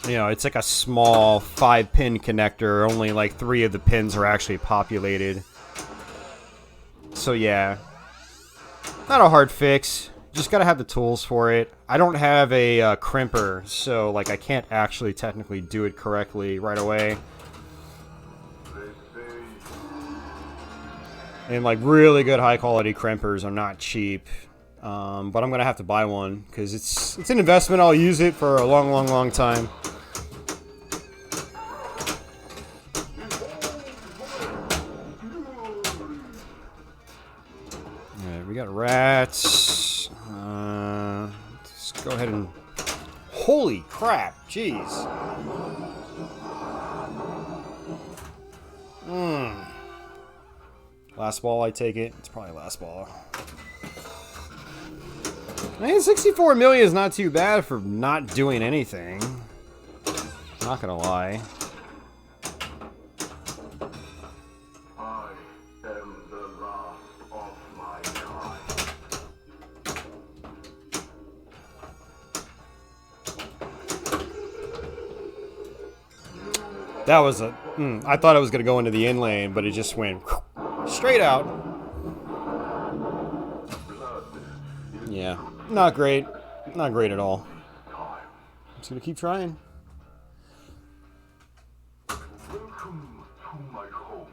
you know, it's like a small 5-pin connector. Only like 3 of the pins are actually populated. So yeah, not a hard fix. Just gotta have the tools for it. I don't have a crimper, so like I can't actually technically do it correctly right away. And like really good high quality crimpers are not cheap. But I'm gonna have to buy one because it's an investment. I'll use it for a long time. got rats. Let's go ahead and... Holy crap! Jeez. Last ball, I take it. It's probably last ball. Man, 64 million is not too bad for not doing anything. Not gonna lie. I am the last of my kind. That was a... I thought I was gonna go into the in lane, but it just went straight out. Yeah, not great. Not great at all. I'm just gonna keep trying. Welcome to my home.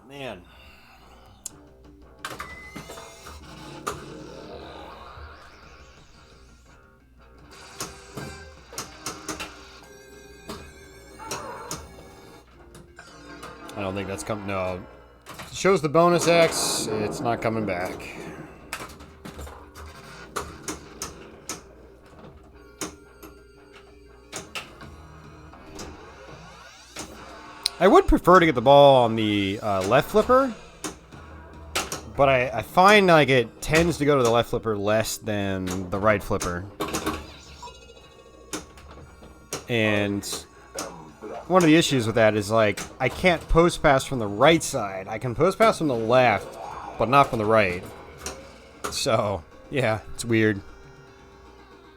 Man. I don't think that's coming. No. It shows the bonus X. It's not coming back. I would prefer to get the ball on the left flipper, but I find like it tends to go to the left flipper less than the right flipper. And one of the issues with that is like I can't post pass from the right side. I can post pass from the left, but not from the right. So yeah, it's weird.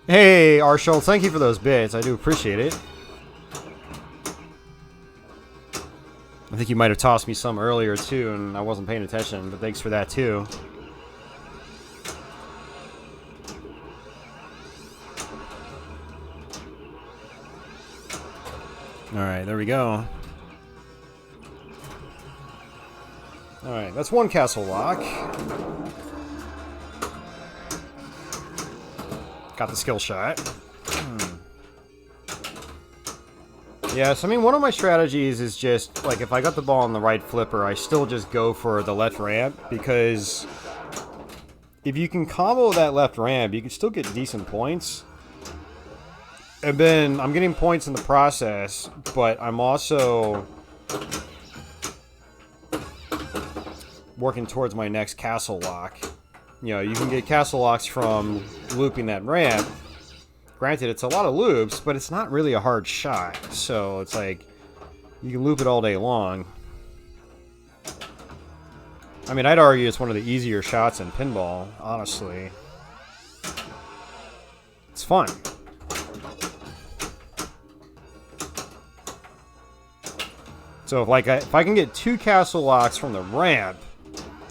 Hey, R. Schultz, thank you for those bits. I do appreciate it. I think you might have tossed me some earlier too, and I wasn't paying attention, but thanks for that too. Alright, there we go. Alright, that's one castle lock. Got the skill shot. Yes, I mean, one of my strategies is just, like, if I got the ball on the right flipper, I still just go for the left ramp, because if you can combo that left ramp, you can still get decent points. And then I'm getting points in the process, but I'm also working towards my next castle lock. You know, you can get castle locks from looping that ramp. Granted, it's a lot of loops, but it's not really a hard shot. So it's like, you can loop it all day long. I mean, I'd argue it's one of the easier shots in pinball, honestly. It's fun. So if I can get two castle locks from the ramp,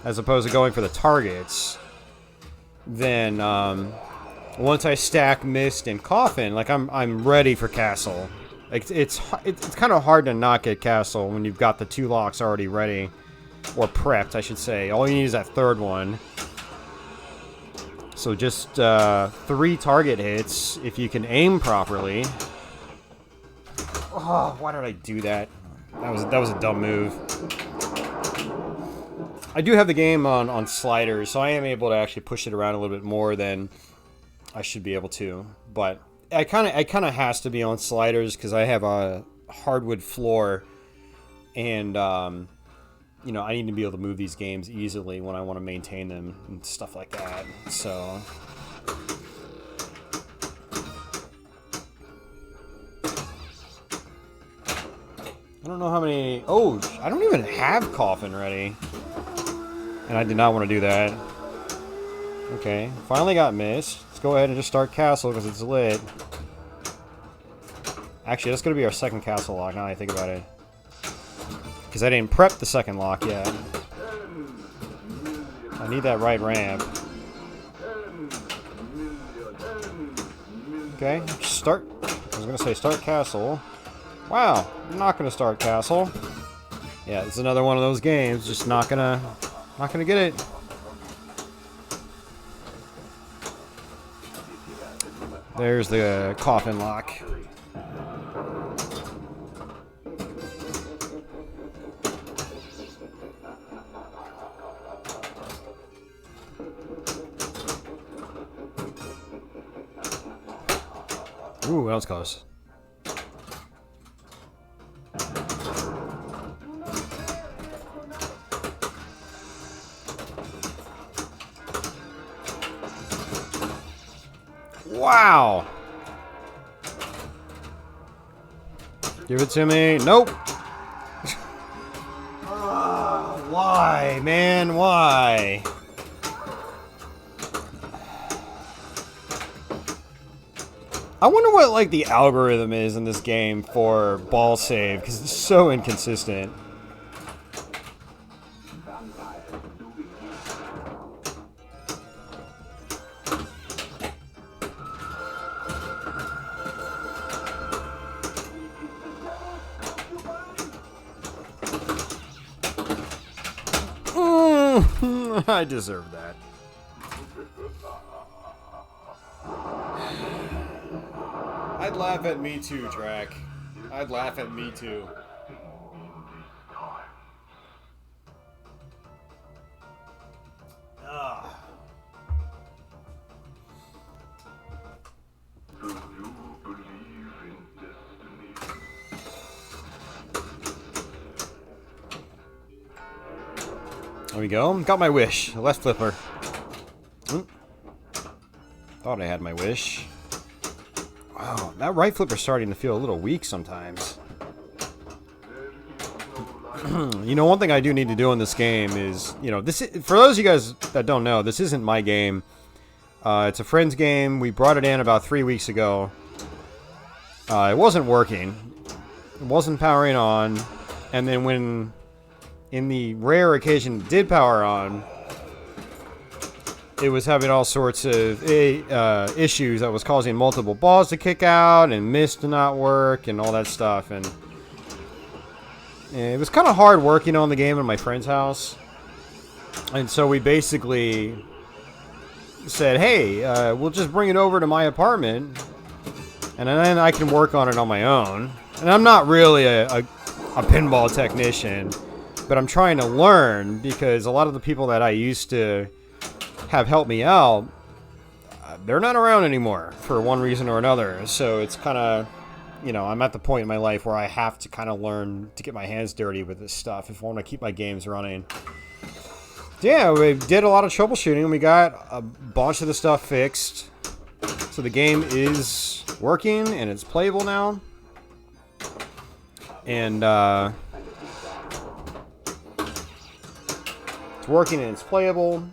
as opposed to going for the targets, then once I stack Mist and Coffin, like I'm ready for castle. Like it's kind of hard to not get castle when you've got the two locks already ready, or prepped, I should say. All you need is that third one. So just 3 target hits if you can aim properly. Oh, why did I do that? That was a dumb move. I do have the game on sliders, so I am able to actually push it around a little bit more than I should be able to. But it kind of has to be on sliders because I have a hardwood floor, and you know, I need to be able to move these games easily when I want to maintain them and stuff like that. So. I don't know how many... Oh, I don't even have Coffin ready. And I did not want to do that. Okay, finally got Mist. Let's go ahead and just start Castle because it's lit. Actually, that's going to be our second Castle lock now that I think about it. Because I didn't prep the second lock yet. I need that right ramp. Okay, start... I was going to say start Castle. Wow, I'm not gonna start Castle. Yeah, it's another one of those games, just not gonna get it. There's the Coffin lock. Ooh, that was close. Wow! Give it to me. Nope. Why, man? Why? I wonder what, like, the algorithm is in this game for ball save, because it's so inconsistent. I deserve that. I'd laugh at me too, Drac. I'd laugh at me too. Do you believe in destiny? There we go. Got my wish. Left flipper. Thought I had my wish. Wow, that right flipper's starting to feel a little weak sometimes. You know, one thing I do need to do in this game is, you know, this is, for those of you guys that don't know, this isn't my game. It's a friend's game. We brought it in about 3 weeks ago. It wasn't working. It wasn't powering on. And then when, in the rare occasion it did power on, it was having all sorts of issues that was causing multiple balls to kick out and mist to not work and all that stuff. And it was kind of hard working on the game in my friend's house. And so we basically said, hey, we'll just bring it over to my apartment and then I can work on it on my own. And I'm not really a pinball technician, but I'm trying to learn because a lot of the people that I used to have helped me out, they're not around anymore for one reason or another. So it's kind of, you know, I'm at the point in my life where I have to kind of learn to get my hands dirty with this stuff if I want to keep my games running. Yeah, we did a lot of troubleshooting. We got a bunch of the stuff fixed. So the game is working and it's playable now. And it's working and it's playable.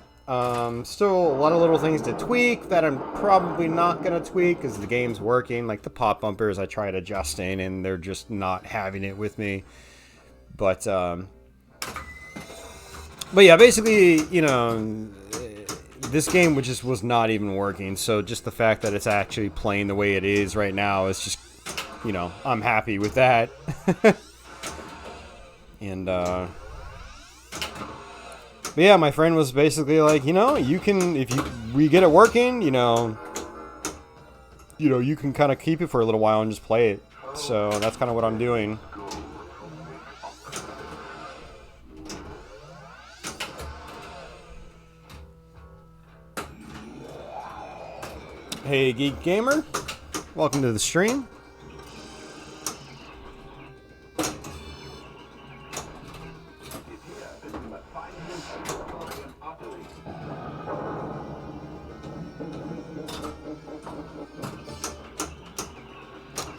Still a lot of little things to tweak that I'm probably not going to tweak because the game's working. Like the pop bumpers I tried adjusting and they're just not having it with me. But yeah, basically, you know, this game just was not even working. So just the fact that it's actually playing the way it is right now is just, you know, I'm happy with that. And, but yeah, my friend was basically like, you know, you can, if we get it working, you know, you can kind of keep it for a little while and just play it. So that's kind of what I'm doing. Hey, Geek Gamer. Welcome to the stream.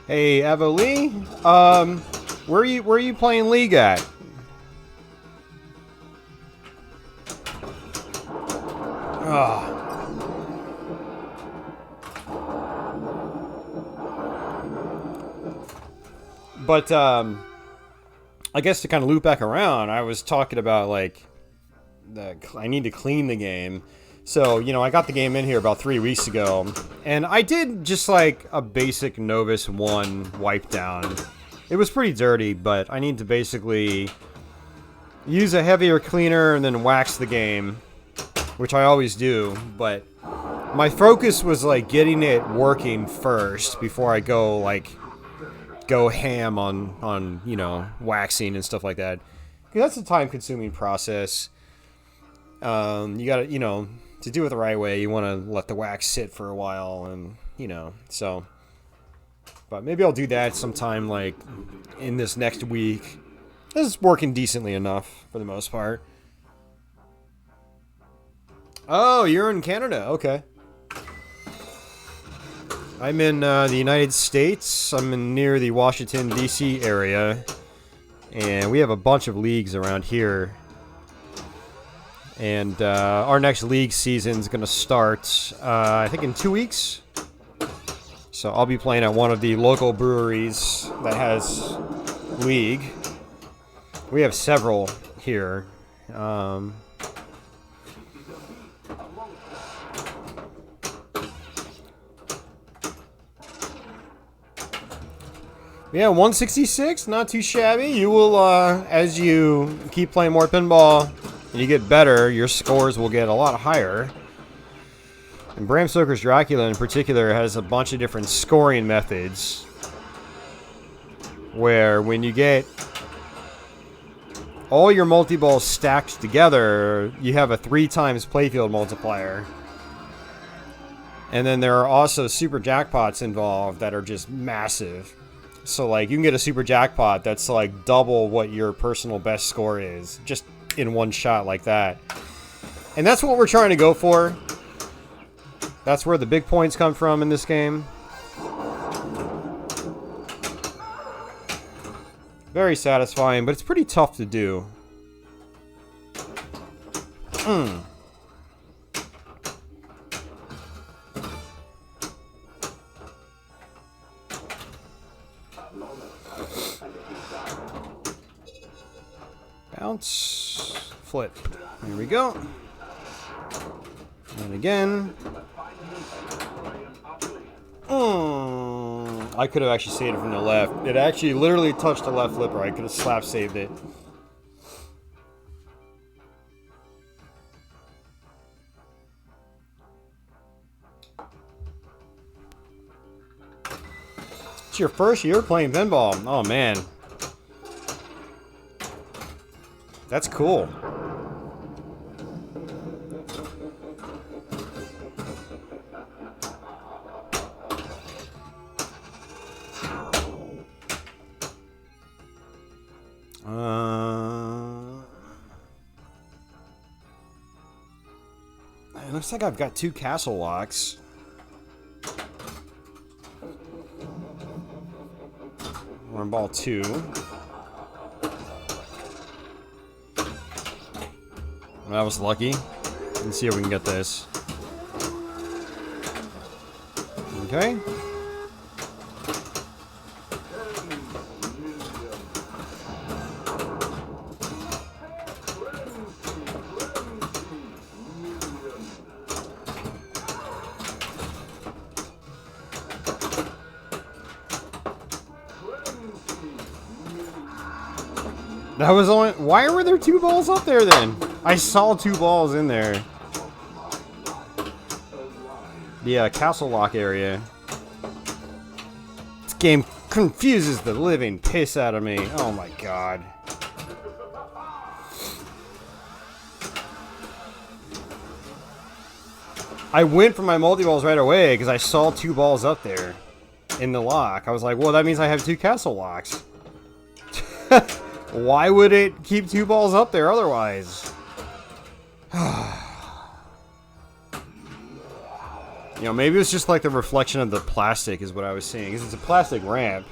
Hey, Evo Lee. Where are you playing League at? Ah. But, I guess to kind of loop back around, I was talking about, like, I need to clean the game. So, you know, I got the game in here about 3 weeks ago, and I did just, like, a basic Novus 1 wipe down. It was pretty dirty, but I need to basically use a heavier cleaner and then wax the game, which I always do, but my focus was, like, getting it working first before I go, like, go ham on you know, waxing and stuff like that. Because that's a time-consuming process. You gotta, you know, to do it the right way, you want to let the wax sit for a while, and, you know, so But maybe I'll do that sometime, like, in this next week. This is working decently enough, for the most part. Oh, you're in Canada. Okay. I'm in the United States. I'm near the Washington, D.C. area. And we have a bunch of leagues around here. And our next league season is going to start, I think, in 2 weeks. So I'll be playing at one of the local breweries that has league. We have several here. Yeah, 166, not too shabby. You will, as you keep playing more pinball and you get better, your scores will get a lot higher. And Bram Stoker's Dracula in particular has a bunch of different scoring methods where when you get all your multi-balls stacked together, you have a 3 times playfield multiplier. And then there are also super jackpots involved that are just massive. So, like, you can get a super jackpot that's, like, double what your personal best score is. Just in one shot like that. And that's what we're trying to go for. That's where the big points come from in this game. Very satisfying, but it's pretty tough to do. Bounce. Flip. Here we go. And again. I could have actually saved it from the left. It actually literally touched the left flipper. I could have slap saved it. It's your first year playing pinball. Oh, man. That's cool. It looks like I've got 2 castle locks. We're on ball 2. That was lucky. Let's see if we can get this. Okay. That was only... Why were there 2 balls up there then? I saw 2 balls in there. The castle lock area. This game confuses the living piss out of me. Oh my god. I went for my multi-balls right away because I saw 2 balls up there in the lock. I was like, well, that means I have 2 castle locks. Why would it keep 2 balls up there otherwise? You know, maybe it's just like the reflection of the plastic is what I was seeing. Because it's a plastic ramp.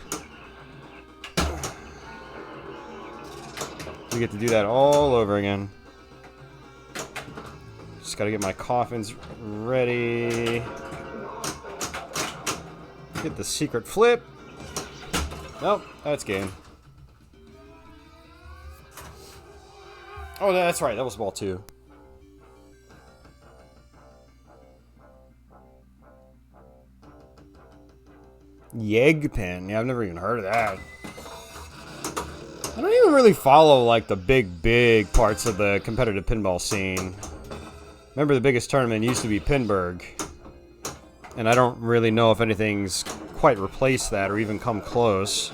We get to do that all over again. Just gotta get my coffins ready. Get the secret flip. Nope, that's game. Oh, that's right. That was ball 2. Yegg-pen. Yeah, I've never even heard of that. I don't even really follow, like, the big parts of the competitive pinball scene. Remember, the biggest tournament used to be Pinburg. And I don't really know if anything's quite replaced that or even come close.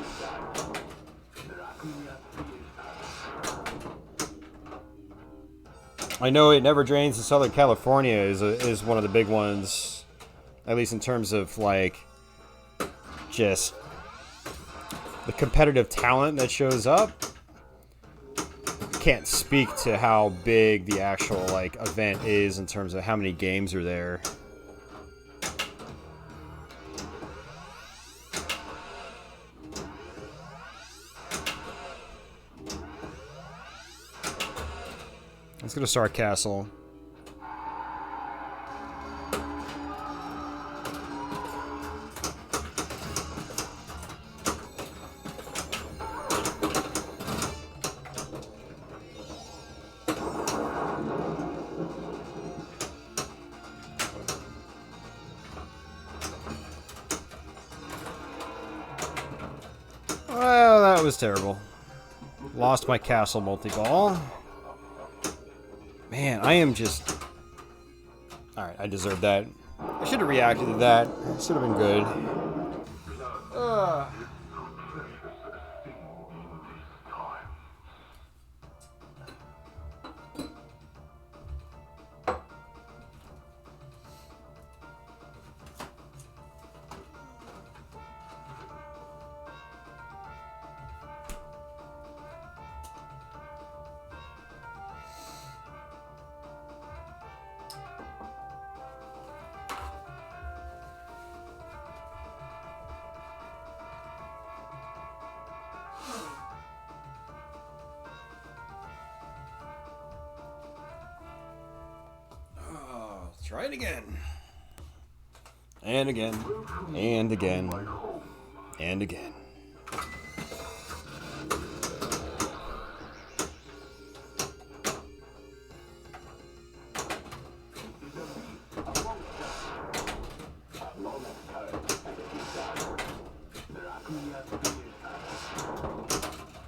I know It Never Drains in Southern California is one of the big ones, at least in terms of, like, just the competitive talent that shows up. Can't speak to how big the actual like event is in terms of how many games are there. Let's go to Star Castle. Well, that was terrible. Lost my castle multi-ball. Man, I am just... Alright, I deserve that. I should have reacted to that. It should have been good. Try it again. And again. And again. And again.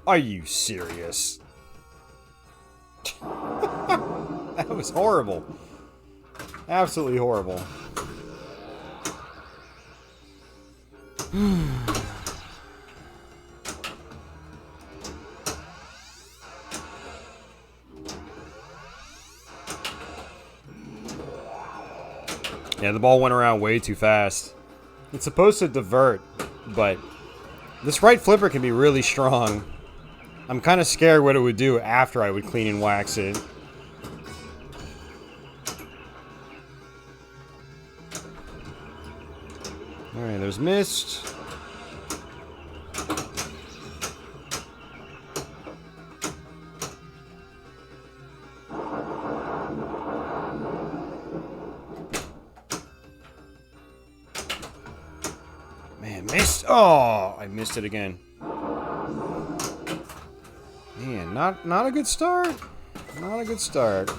Are you serious? That was horrible. Absolutely horrible. Yeah, the ball went around way too fast. It's supposed to divert, but this right flipper can be really strong. I'm kind of scared what it would do after I would clean and wax it. Alright, there's missed. Man, missed. Oh, I missed it again. Man, not a good start. Not a good start.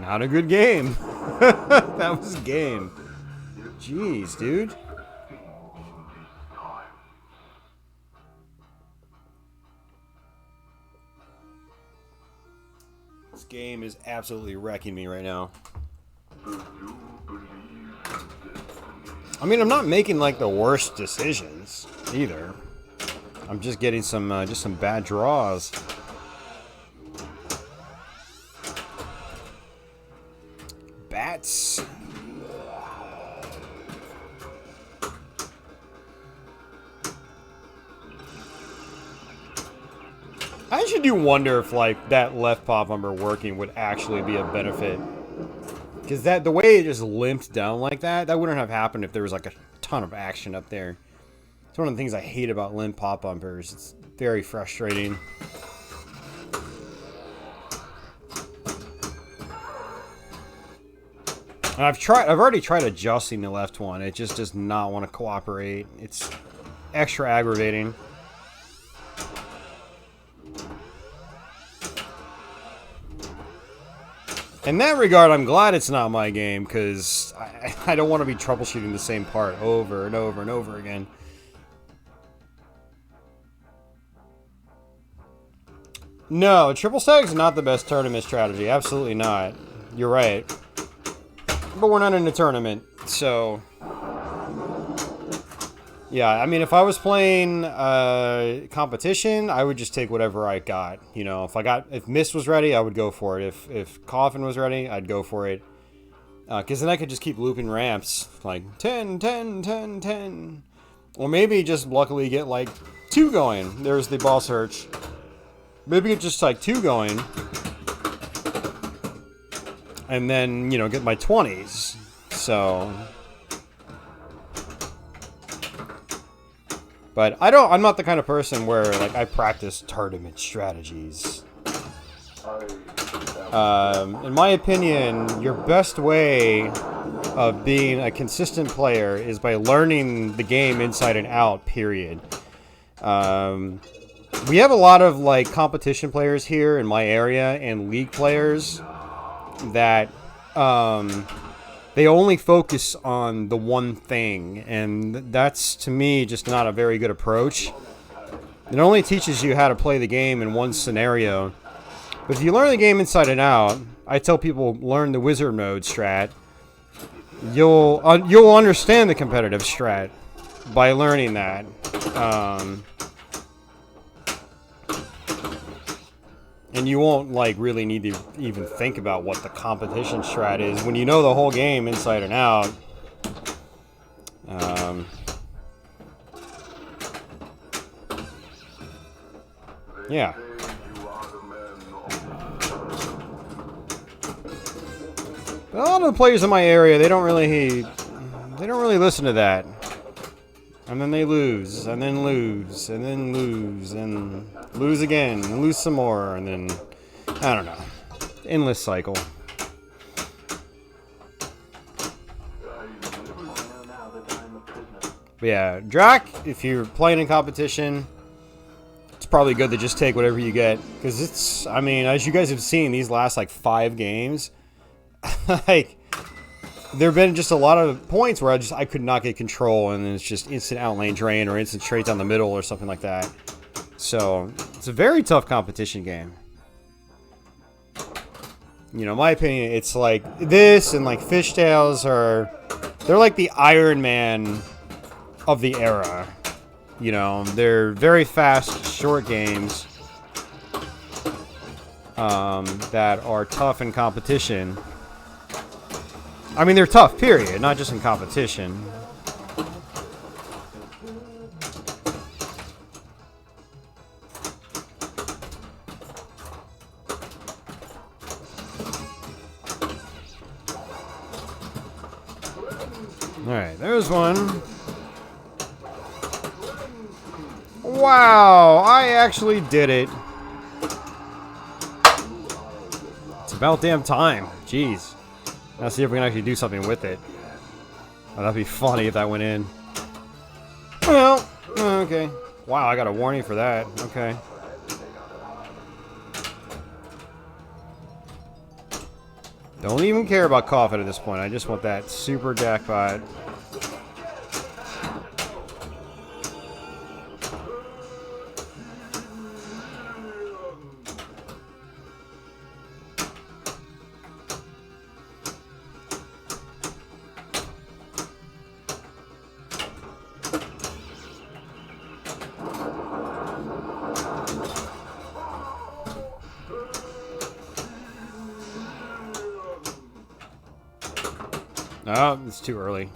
Not a good game. That was a game. Jeez, dude. This game is absolutely wrecking me right now. I mean, I'm not making like the worst decisions either. I'm just getting some bad draws. Bats. I actually do wonder if like that left pop bumper working would actually be a benefit. Because the way it just limped down like that wouldn't have happened if there was like a ton of action up there. It's one of the things I hate about limp pop bumpers. It's very frustrating. And I've already tried adjusting the left one. It just does not want to cooperate. It's extra aggravating. In that regard, I'm glad it's not my game, because I don't want to be troubleshooting the same part over and over and over again. No, triple stack is not the best tournament strategy. Absolutely not. You're right. But we're not in a tournament, so... Yeah, I mean, if I was playing competition, I would just take whatever I got. You know, if Mist was ready, I would go for it. If Coffin was ready, I'd go for it. Because then I could just keep looping ramps, like 10, 10, 10, 10. Or maybe just luckily get like 2 going. There's the ball search. Maybe get just like 2 going. And then, you know, get my 20s. So... But I'm not the kind of person where, like, I practice tournament strategies. In my opinion, your best way of being a consistent player is by learning the game inside and out, period. We have a lot of, like, competition players here in my area and league players that, they only focus on the one thing, and that's, to me, just not a very good approach. It only teaches you how to play the game in one scenario. But if you learn the game inside and out, I tell people, learn the wizard mode strat. You'll understand the competitive strat by learning that. And you won't, like, really need to even think about what the competition strat is when you know the whole game inside and out. Yeah. But a lot of the players in my area, they don't really listen to that. And then they lose, and then lose, and then lose, and lose again, and lose some more, and then, I don't know. Endless cycle. But yeah, Drac, if you're playing in competition, it's probably good to just take whatever you get. Because it's, I mean, as you guys have seen, these last, like, 5 games, like... There have been just a lot of points where I could not get control, and it's just instant outlane drain or instant straight down the middle or something like that. So, it's a very tough competition game. You know, in my opinion, it's like this and like Fishtails they're like the Iron Man of the era. You know, they're very fast, short games that are tough in competition. I mean, they're tough, period, not just in competition. Alright, there's one. Wow, I actually did it. It's about damn time. Jeez. Let's see if we can actually do something with it. Oh, that'd be funny if that went in. Well, okay. Wow, I got a warning for that. Okay. Don't even care about Coffin at this point. I just want that super jackpot. Oh, it's too early.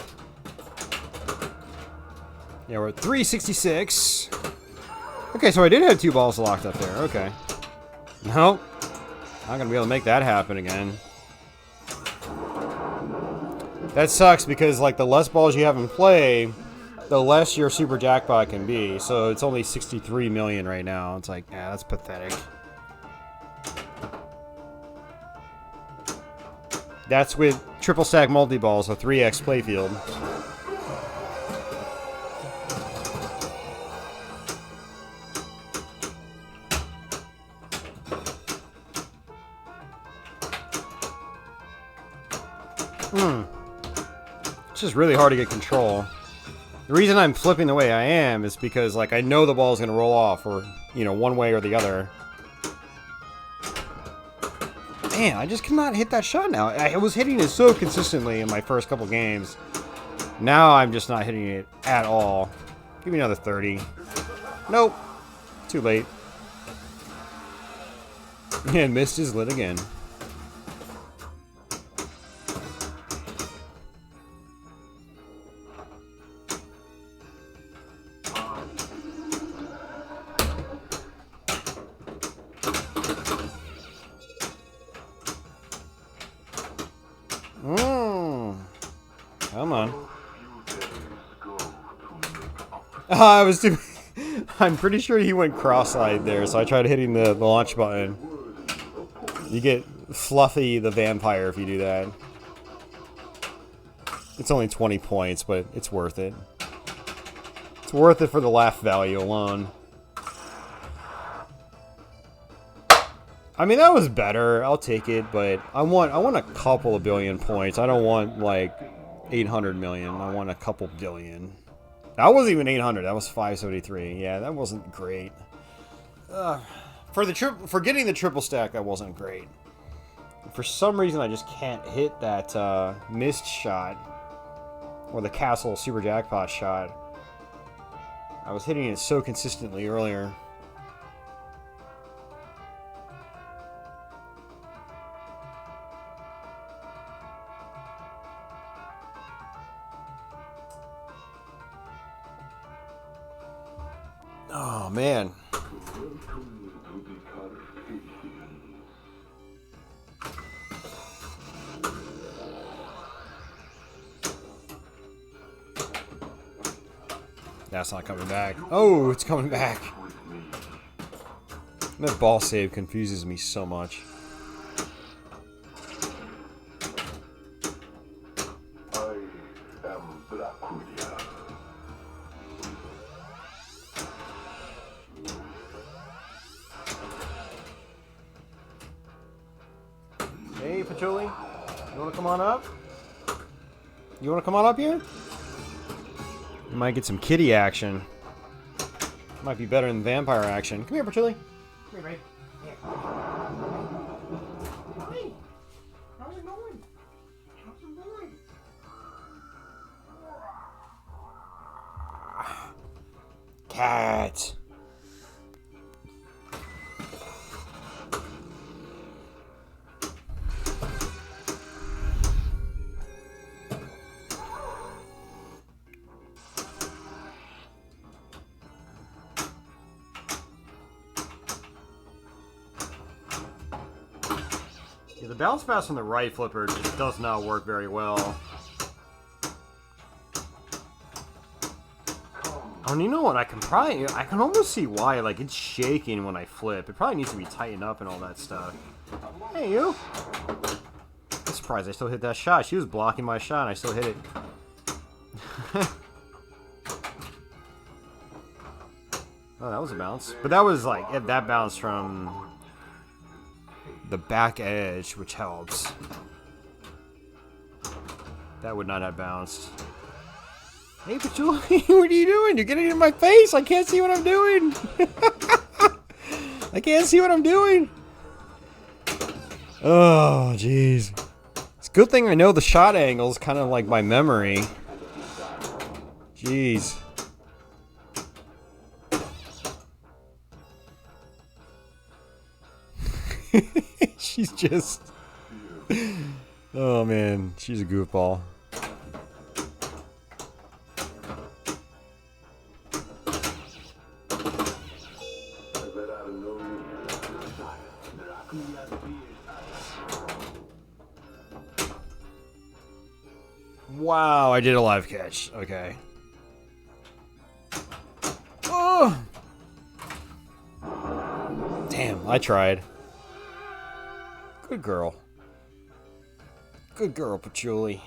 Yeah, we're at 366. Okay, so I did have 2 balls locked up there. Okay. Nope. Not gonna be able to make that happen again. That sucks because, like, the less balls you have in play, the less your super jackpot can be. So it's only 63 million right now. It's like, yeah, that's pathetic. That's with triple stack multi-balls, a 3x playfield. It's just really hard to get control. The reason I'm flipping the way I am is because, like, I know the ball is going to roll off, or, you know, one way or the other. Man, I just cannot hit that shot now. I was hitting it so consistently in my first couple games. Now I'm just not hitting it at all. Give me another 30. Nope. Too late. And mist is lit again. Come on. I was too... I'm pretty sure he went cross-eyed there, so I tried hitting the launch button. You get Fluffy the vampire if you do that. It's only 20 points, but it's worth it. It's worth it for the laugh value alone. I mean, that was better. I'll take it, but I want a couple of billion points. I don't want like 800 million. I want a couple billion. That wasn't even 800. That was 573. Yeah, that wasn't great. For getting the triple stack, that wasn't great. For some reason, I just can't hit that mist shot or the castle super jackpot shot. I was hitting it so consistently earlier. Oh, man. That's not coming back. Oh, it's coming back. That ball save confuses me so much. I am Dracula. Hey, Patchouli. You want to come on up? You want to come on up here? You might get some kitty action. Might be better than vampire action. Come here, Patchouli. Come here, babe. Here. Hey. How's it going? How's it going? Cat. Yeah, the bounce pass on the right flipper just does not work very well. Oh, and you know what? I can almost see why. Like, it's shaking when I flip. It probably needs to be tightened up and all that stuff. Hey, you. I'm surprised I still hit that shot. She was blocking my shot and I still hit it. Oh, that was a bounce. But that was like, that bounced from the back edge, which helps. That would not have bounced. Hey, Patchouli, what are you doing? You're getting in my face. I can't see what I'm doing. I can't see what I'm doing. Oh, jeez. It's a good thing I know the shot angles, kind of like my memory. Jeez. She's just... Oh, man. She's a goofball. Wow, I did a live catch. Okay. Oh! Damn, I tried. Good girl. Good girl, Patchouli.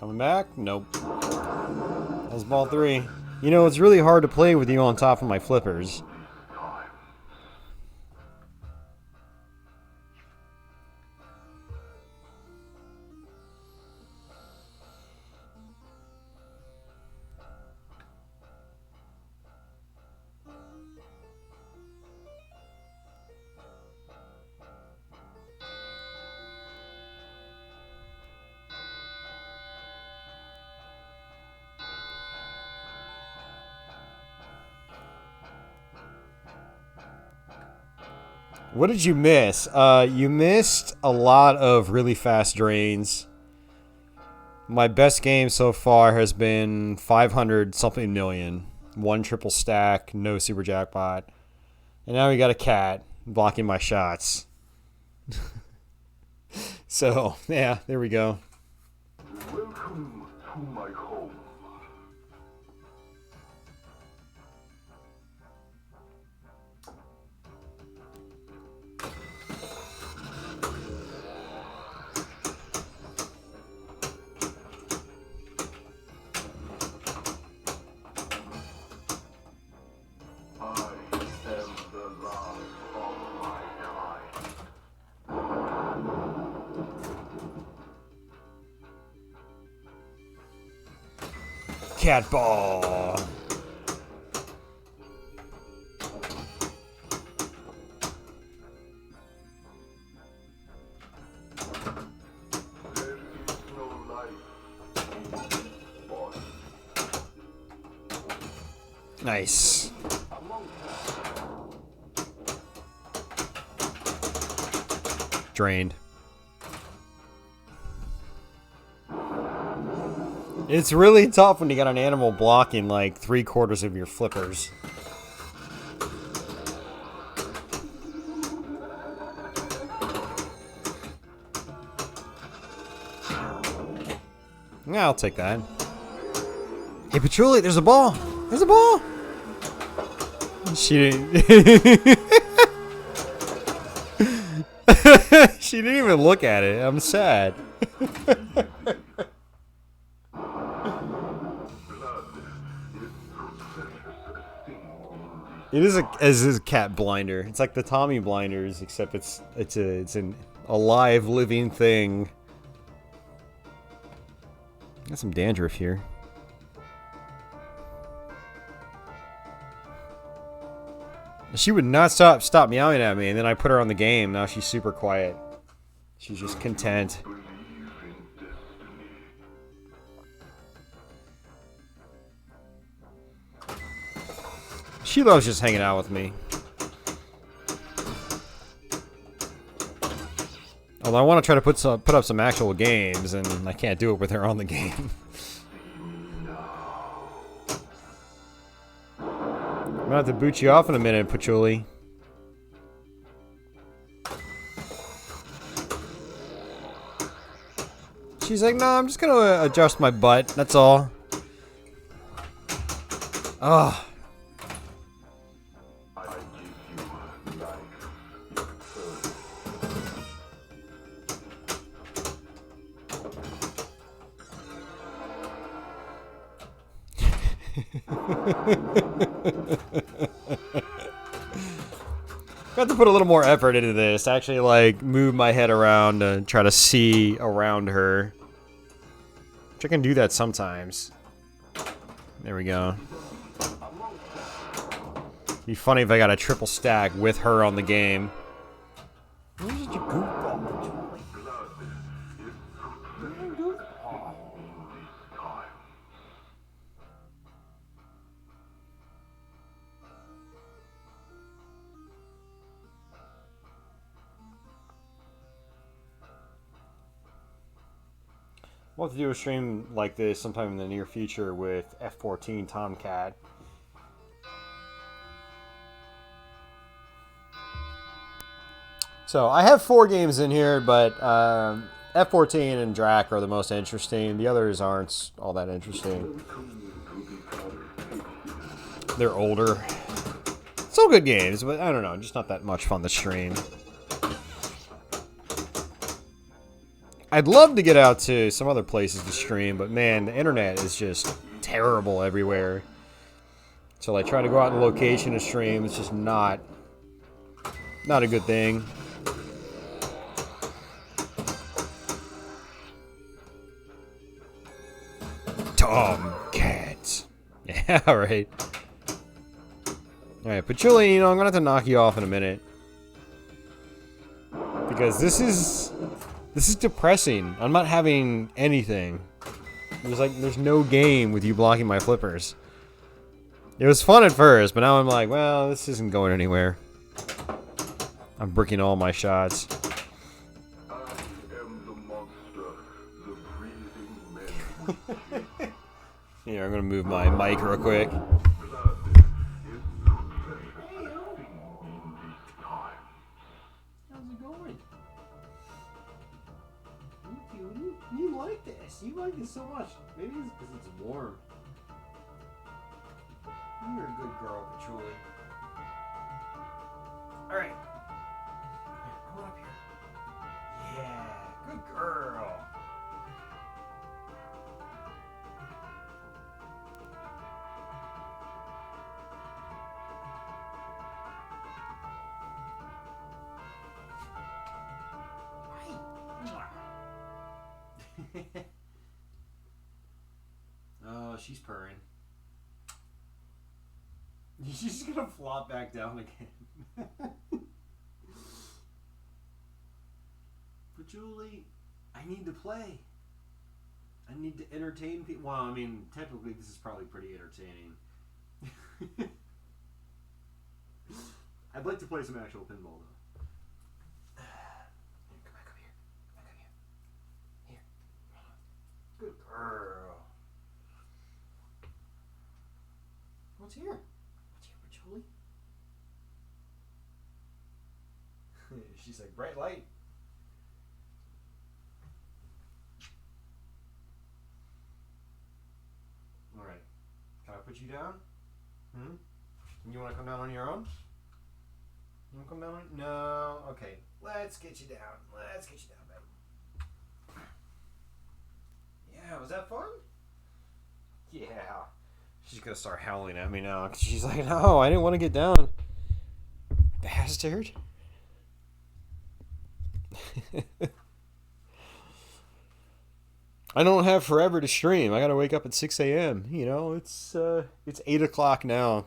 Coming back? Nope. That was ball 3. You know, it's really hard to play with you on top of my flippers. What did you miss? You missed a lot of really fast drains. My best game so far has been 500 something million. 1 triple stack, no super jackpot. And now we got a cat blocking my shots. So, yeah, there we go. Welcome to my home. Cat ball. Nice. Drained. It's really tough when you got an animal blocking like 3/4 of your flippers. Yeah, I'll take that. Hey, Patchouli, there's a ball. There's a ball. She didn't. She didn't even look at it. I'm sad. It is a cat blinder. It's like the Tommy blinders, except it's an alive, living thing. Got some dandruff here. She would not stop meowing at me, and then I put her on the game. Now she's super quiet. She's just content. She loves just hanging out with me. Although I want to try to put up some actual games, and I can't do it with her on the game. I'm gonna have to boot you off in a minute, Patchouli. She's like, no, I'm just gonna adjust my butt. That's all. Ugh. Got to put a little more effort into this. Actually, like, move my head around and try to see around her. Which I can do that sometimes. There we go. Be funny if I got a triple stack with her on the game. Where's your goofball? We'll have to do a stream like this sometime in the near future with F-14 Tomcat. So, I have 4 games in here, but F-14 and Drac are the most interesting. The others aren't all that interesting. They're older. Still good games, but I don't know, just not that much fun to stream. I'd love to get out to some other places to stream, but man, the internet is just terrible everywhere. So like trying to go out in location to stream is just not a good thing. Tomcat. Yeah, right. Alright, Patchouli, you know, I'm gonna have to knock you off in a minute. Because this is depressing. I'm not having anything. There's no game with you blocking my flippers. It was fun at first, but now I'm like, well, this isn't going anywhere. I'm bricking all my shots. I am the monster, the breathing man. Here, I'm gonna move my mic real quick. How's it going? You like this. You like this so much. Maybe it's because it's warm. You're a good girl, Patchouli. Alright. Here, come on up here. Yeah, good girl. Oh, she's purring. She's gonna flop back down again. But Julie, I need to play. I need to entertain people. Well, I mean, technically this is probably pretty entertaining. I'd like to play some actual pinball though. Come back up here. Back up here. Here. Good girl. What's here? What's here, Patchouli? She's like, bright light. Alright. Can I put you down? You want to come down on your own? You want to come down on? No. Okay. Let's get you down. Let's get you down, baby. Yeah, was that fun? Yeah. She's gonna start howling at me now. She's like, no, I didn't want to get down. Bastard. I don't have forever to stream. I gotta wake up at 6 a.m. You know, it's 8 o'clock now.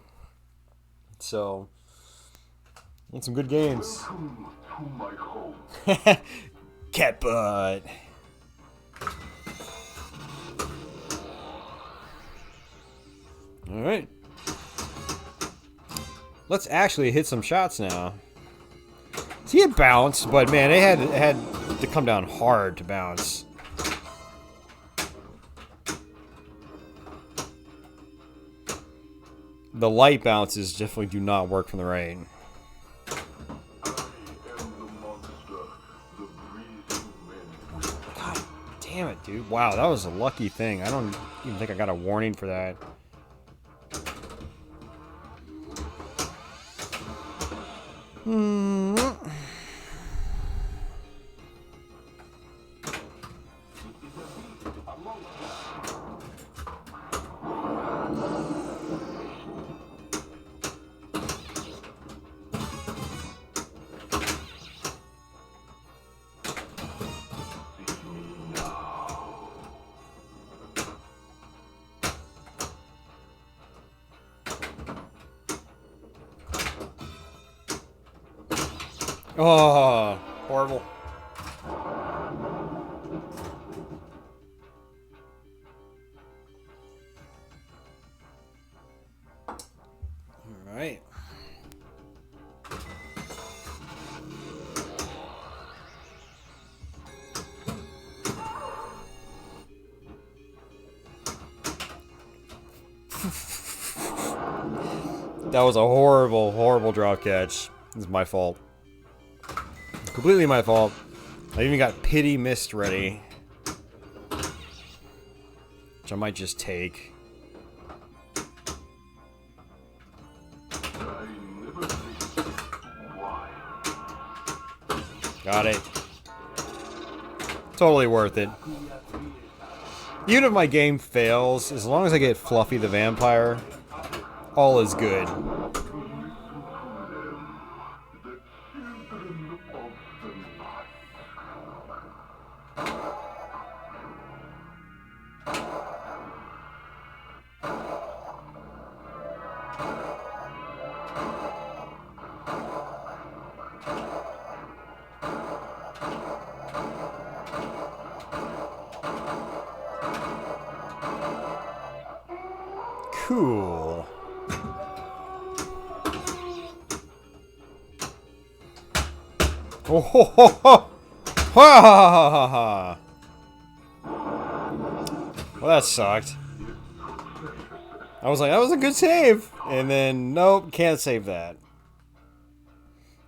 So, want some good games. Welcome to my home. Cat butt. All right. Let's actually hit some shots now. See, it bounced, but man, it had to come down hard to bounce. The light bounces definitely do not work from the right. I am the monster, the breathing man. God damn it, dude. Wow, that was a lucky thing. I don't even think I got a warning for that. Oh, horrible. All right. That was a horrible, horrible drop catch. This is my fault. Completely my fault. I even got pity mist ready, which I might just take. I never think why. Got it. Totally worth it. Even if my game fails, as long as I get Fluffy the Vampire, all is good. Cool. Oh ho ho ho! Ha ha ha ha ha! Well, that sucked. I was like, that was a good save! And then, nope, can't save that.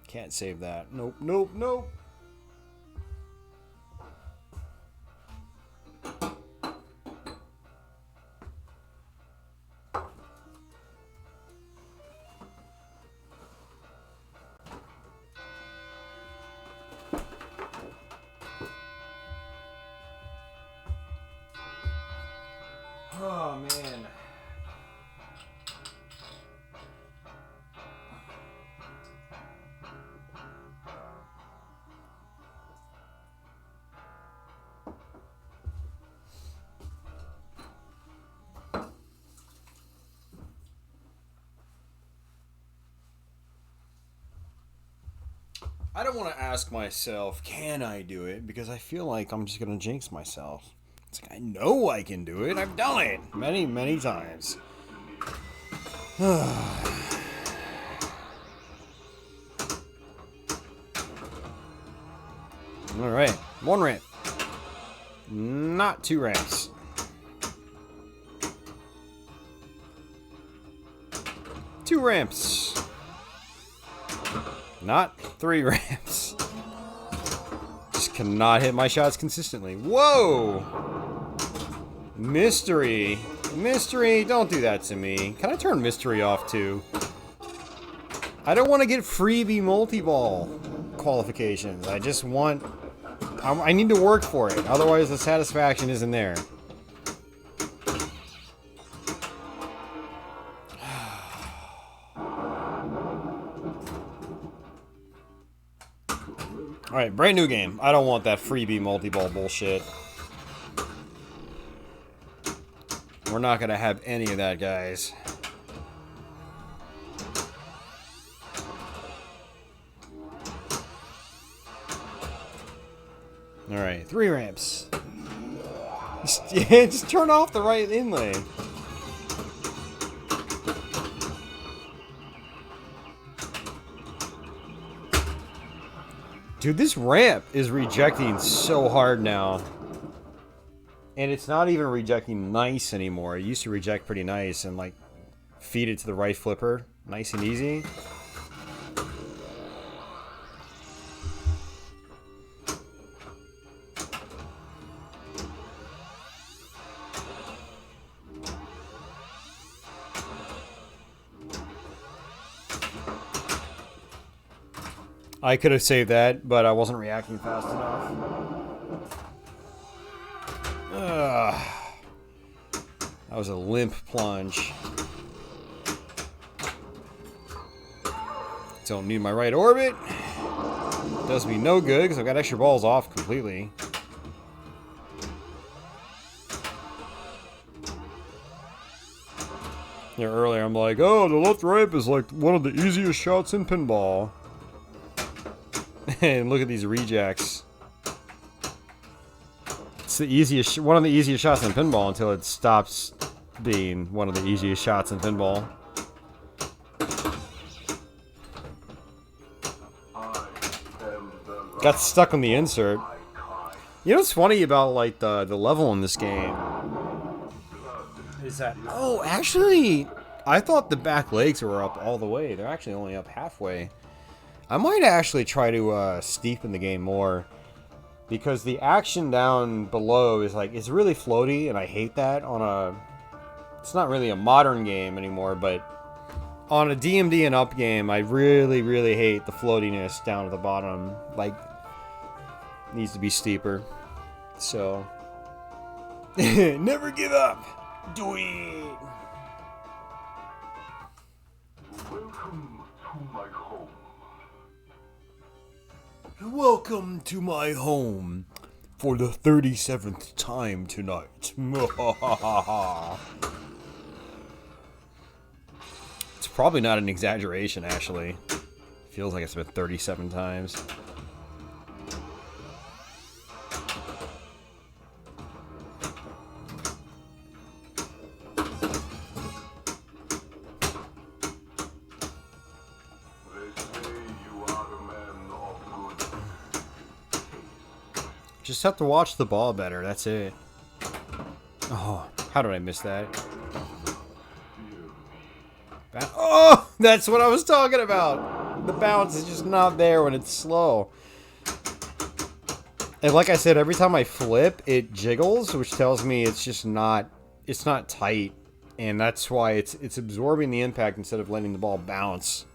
Can't save that. Nope, nope, nope. Oh, man. I don't want to ask myself, can I do it? Because I feel like I'm just going to jinx myself. It's like, I know I can do it. I've done it many, many times. Alright, 1 ramp. Not 2 ramps. 2 ramps. Not 3 ramps. Just cannot hit my shots consistently. Whoa! Mystery. Mystery, don't do that to me. Can I turn mystery off too? I don't want to get freebie multi-ball qualifications. I just want... I need to work for it. Otherwise the satisfaction isn't there. Alright, brand new game. I don't want that freebie multi-ball bullshit. We're not gonna have any of that, guys. Alright, 3 ramps. Just turn off the right inlay. Dude, this ramp is rejecting so hard now. And it's not even rejecting nice anymore. It used to reject pretty nice and like feed it to the right flipper. Nice and easy. I could have saved that, but I wasn't reacting fast enough. Ugh. That was a limp plunge. Don't need my right orbit. Does me no good because I've got extra balls off completely. Yeah, earlier I'm like, oh, the left ramp is like one of the easiest shots in pinball. And look at these rejects. It's the easiest, one of the easiest shots in pinball until it stops being one of the easiest shots in pinball. Got stuck on the insert. You know what's funny about like the level in this game? Is that, oh, actually, I thought the back legs were up all the way. They're actually only up halfway. I might actually try to steepen the game more, because the action down below is like, it's really floaty, and I hate that on a, it's not really a modern game anymore, but on a DMD and up game, I really, really hate the floatiness down at the bottom. Like, it needs to be steeper. So, never give up. Do it. Welcome to my home. Welcome to my home for the 37th time tonight. It's probably not an exaggeration, actually. Feels like it's been 37 times. Just have to watch the ball better, that's it. Oh, how did I miss that? Oh, that's what I was talking about! The bounce is just not there when it's slow. And like I said, every time I flip, it jiggles, which tells me it's just not, it's not tight. And that's why it's absorbing the impact instead of letting the ball bounce.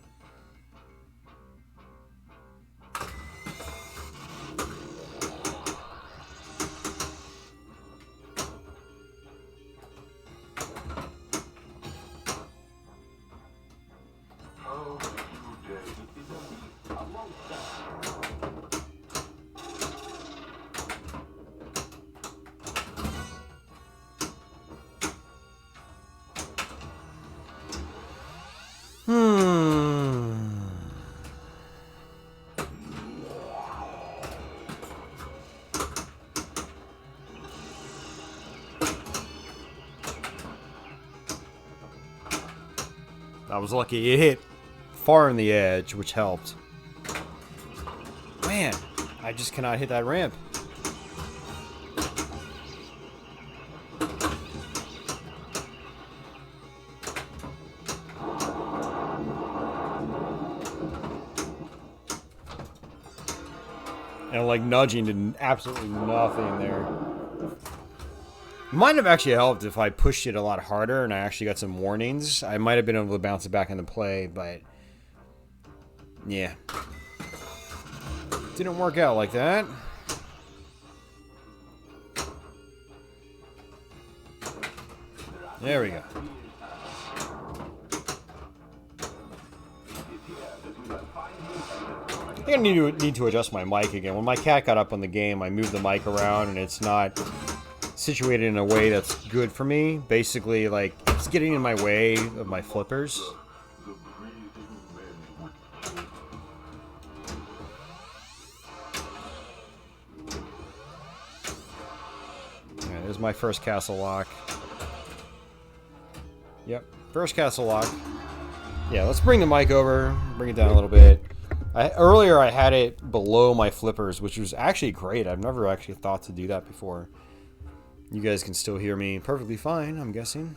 I was lucky it hit far in the edge, which helped. Man, I just cannot hit that ramp. And like nudging did absolutely nothing there. Might have actually helped if I pushed it a lot harder and I actually got some warnings. I might have been able to bounce it back into play, but yeah. Didn't work out like that. There we go. I think I need to adjust my mic again. When my cat got up on the game, I moved the mic around and it's not situated in a way that's good for me. Basically, like, it's getting in my way of my flippers. Yeah, there's my first castle lock. Yep, first castle lock. Yeah, let's bring the mic over, bring it down a little bit. Earlier I had it below my flippers, which was actually great. I've never actually thought to do that before. You guys can still hear me perfectly fine, I'm guessing.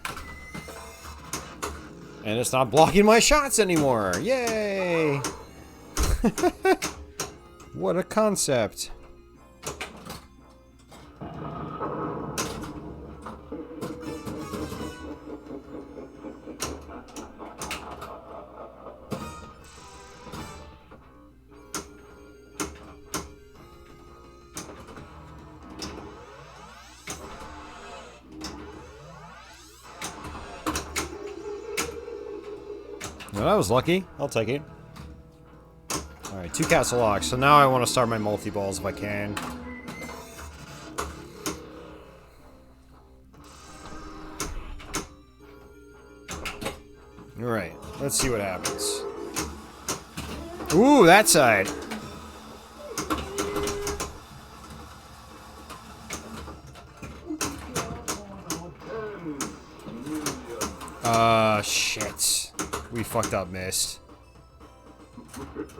And it's not blocking my shots anymore. Yay! What a concept. Well, that was lucky. I'll take it. Alright, 2 castle locks. So now I want to start my multi-balls if I can. Alright, let's see what happens. Ooh, that side. Shit. We fucked up, missed.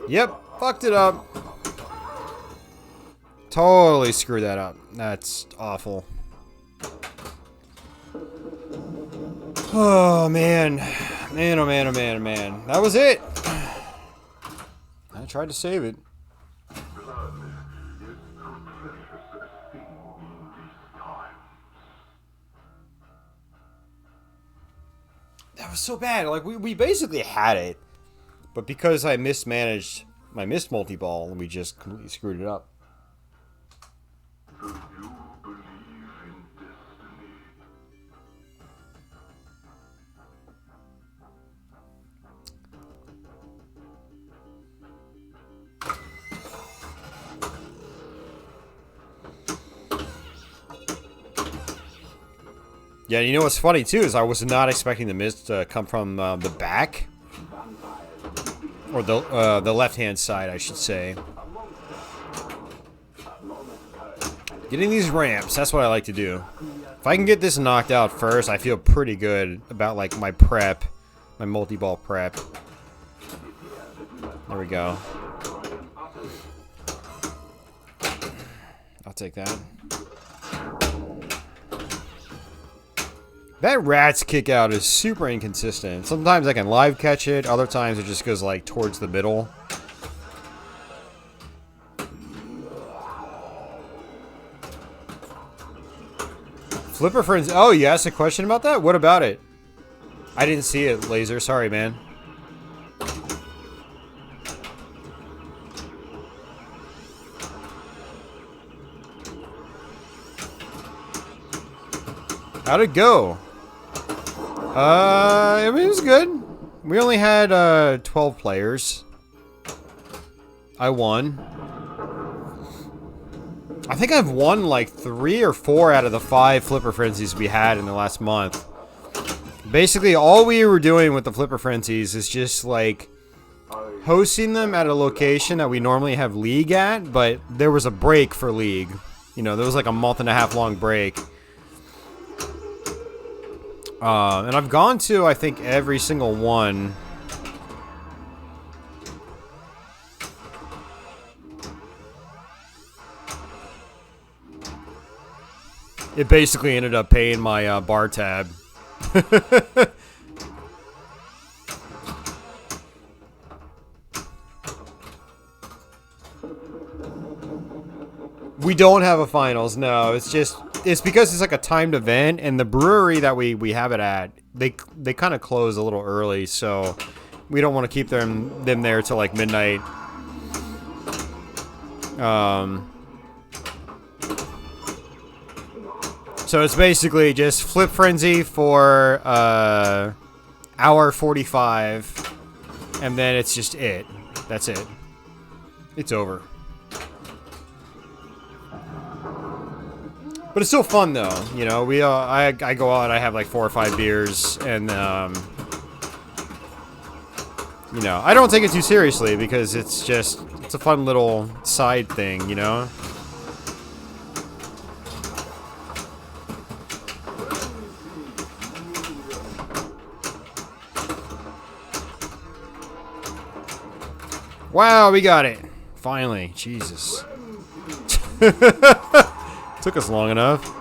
Yep, fucked it up. Totally screwed that up. That's awful. Oh, man. Man, oh, man, oh, man, oh, man. That was it. I tried to save it. That was so bad. Like, we basically had it. But because I mismanaged my missed multi-ball, we just completely screwed it up. Do you believe in destiny? Yeah, you know what's funny too is I was not expecting the miss to come from the back, or the left-hand side, I should say. Getting these ramps, that's what I like to do. If I can get this knocked out first, I feel pretty good about like my prep, my multi-ball prep. There we go. I'll take that. That rat's kick out is super inconsistent. Sometimes I can live catch it, other times it just goes like towards the middle. Flipper Friends. Oh, you asked a question about that? What about it? I didn't see it, Laser. Sorry, man. How'd it go? I mean, it was good. We only had 12 players. I won. I think I've won like 3 or 4 out of the 5 Flipper Frenzies we had in the last month. Basically, all we were doing with the Flipper Frenzies is just like hosting them at a location that we normally have League at, but there was a break for League. You know, there was like a month-and-a-half long break. And I've gone to, I think, every single one. It basically ended up paying my bar tab. We don't have a finals, no. It's because it's like a timed event, and the brewery that we have it at, they kind of close a little early, so we don't want to keep them there till like midnight. So it's basically just Flip Frenzy for hour 45, and then it's just it. That's it. It's over. But it's still fun though, you know. I go out, I have like 4 or 5 beers, and you know, I don't take it too seriously because it's a fun little side thing, you know. Wow, we got it. Finally. Jesus. Took us long enough.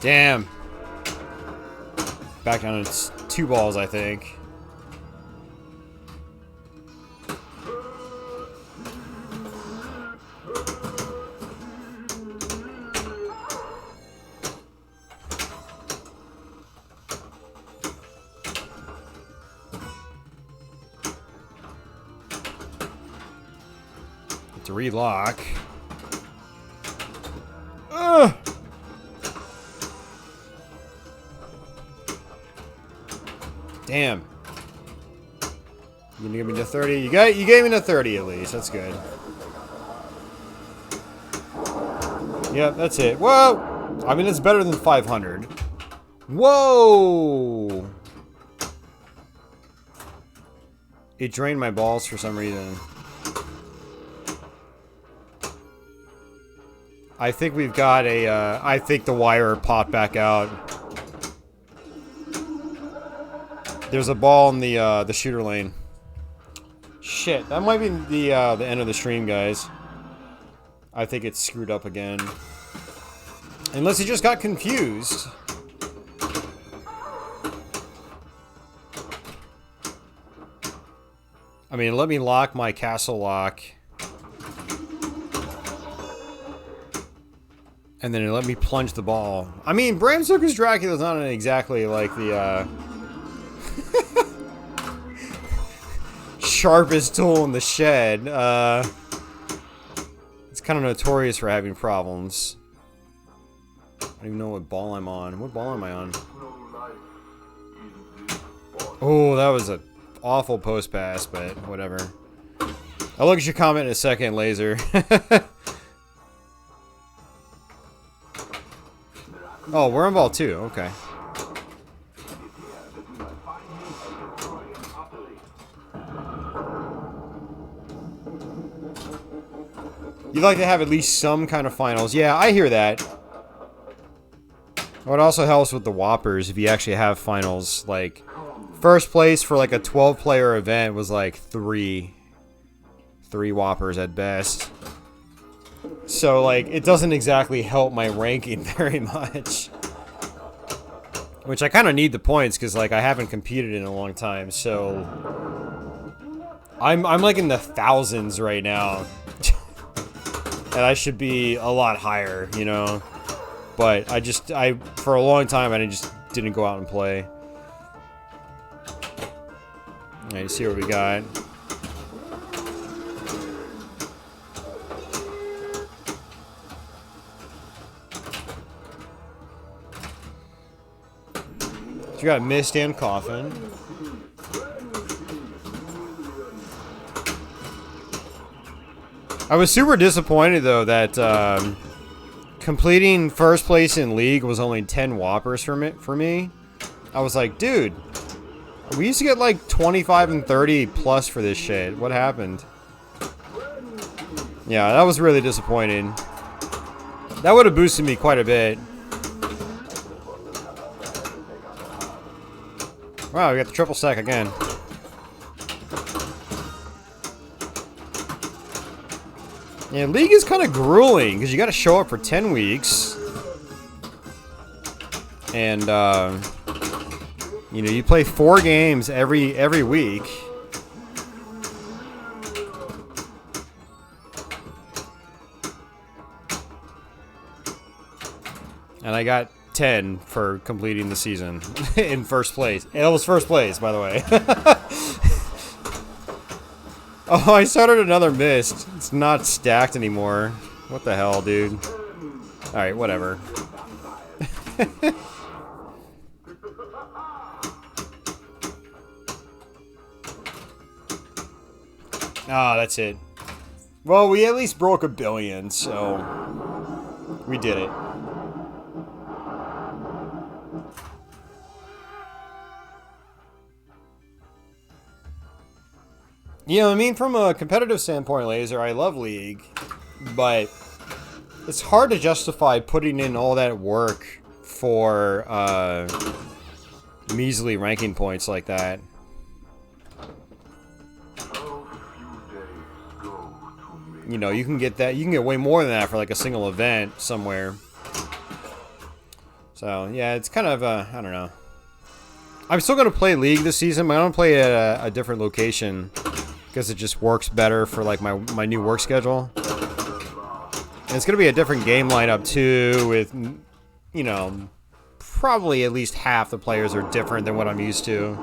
Damn. Back down to 2 balls, I think. To relock. Ugh. Damn. You gonna give me the 30? You gave me the 30 at least. That's good. Yep, that's it. Whoa! I mean, it's better than 500. Whoa! It drained my balls for some reason. I think we've got a, I think the wire popped back out. There's a ball in the shooter lane. Shit, that might be the end of the stream, guys. I think it's screwed up again. Unless he just got confused. I mean, let me lock my castle lock. And then it let me plunge the ball. I mean, Bram Stoker's Dracula's not exactly like the, sharpest tool in the shed. It's kind of notorious for having problems. I don't even know what ball I'm on. What ball am I on? No life Oh, that was an awful post pass, but whatever. I'll look at your comment in a second, Laser. Oh, we're involved too. Okay. You'd like to have at least some kind of finals. Yeah, I hear that. What also helps with the Whoppers if you actually have finals. Like, first place for like a 12-player event was like three Whoppers at best. So, like, it doesn't exactly help my ranking very much. Which I kind of need the points because, like, I haven't competed in a long time. So, I'm like in the thousands right now. And I should be a lot higher, you know? But for a long time, I just didn't go out and play. Alright, you see what we got. So you got Mist and Coffin. I was super disappointed, though, that completing first place in League was only 10 Whoppers for me. I was like, dude, we used to get like 25 and 30 plus for this shit. What happened? Yeah, that was really disappointing. That would have boosted me quite a bit. Wow, we got the triple stack again. Yeah, League is kind of grueling because you got to show up for 10 weeks. And, you know, you play 4 games every week. And I got 10 for completing the season in first place. And it was first place, by the way. Oh, I started another Mist. It's not stacked anymore. What the hell, dude? Alright, whatever. Ah, that's it. Well, we at least broke 1 billion, so we did it. You know, I mean, from a competitive standpoint, Laser, I love League, but it's hard to justify putting in all that work for measly ranking points like that. You know, you can get that. You can get way more than that for like a single event somewhere. So yeah, it's kind of I don't know. I'm still gonna play League this season, but I'm gonna play at a different location because it just works better for like my new work schedule. And it's gonna be a different game lineup too, with, you know, probably at least half the players are different than what I'm used to.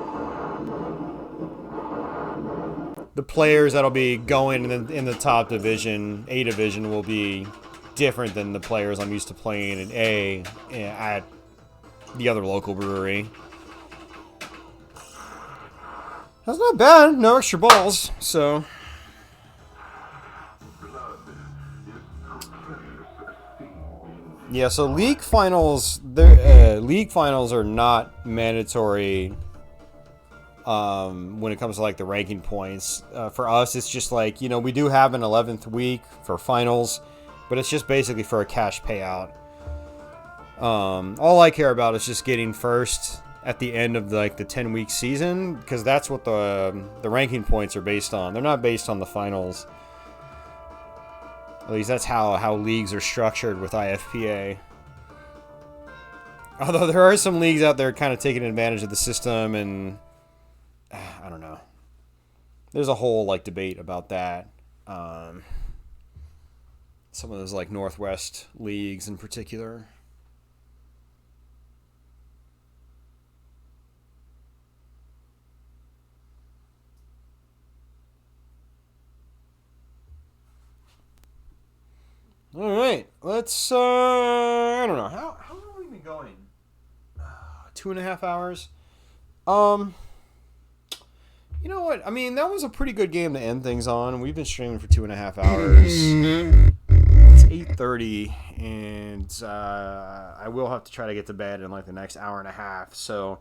The players that'll be going in the top division, A division, will be different than the players I'm used to playing in A at the other local brewery. That's not bad. No extra balls, so. Yeah, so league finals, league finals are not mandatory. When it comes to like the ranking points, for us, it's just like, you know, we do have an 11th week for finals, but it's just basically for a cash payout. All I care about is just getting first at the end of the 10-week season, because that's what the ranking points are based on. They're not based on the finals. At least that's how leagues are structured with IFPA. Although there are some leagues out there kind of taking advantage of the system, and I don't know. There's a whole debate about that. Some of those Northwest leagues in particular. All right, let's. I don't know how long have we been going. 2.5 hours. You know what? I mean, that was a pretty good game to end things on. We've been streaming for 2.5 hours. It's 8:30, and I will have to try to get to bed in like the next hour and a half. So,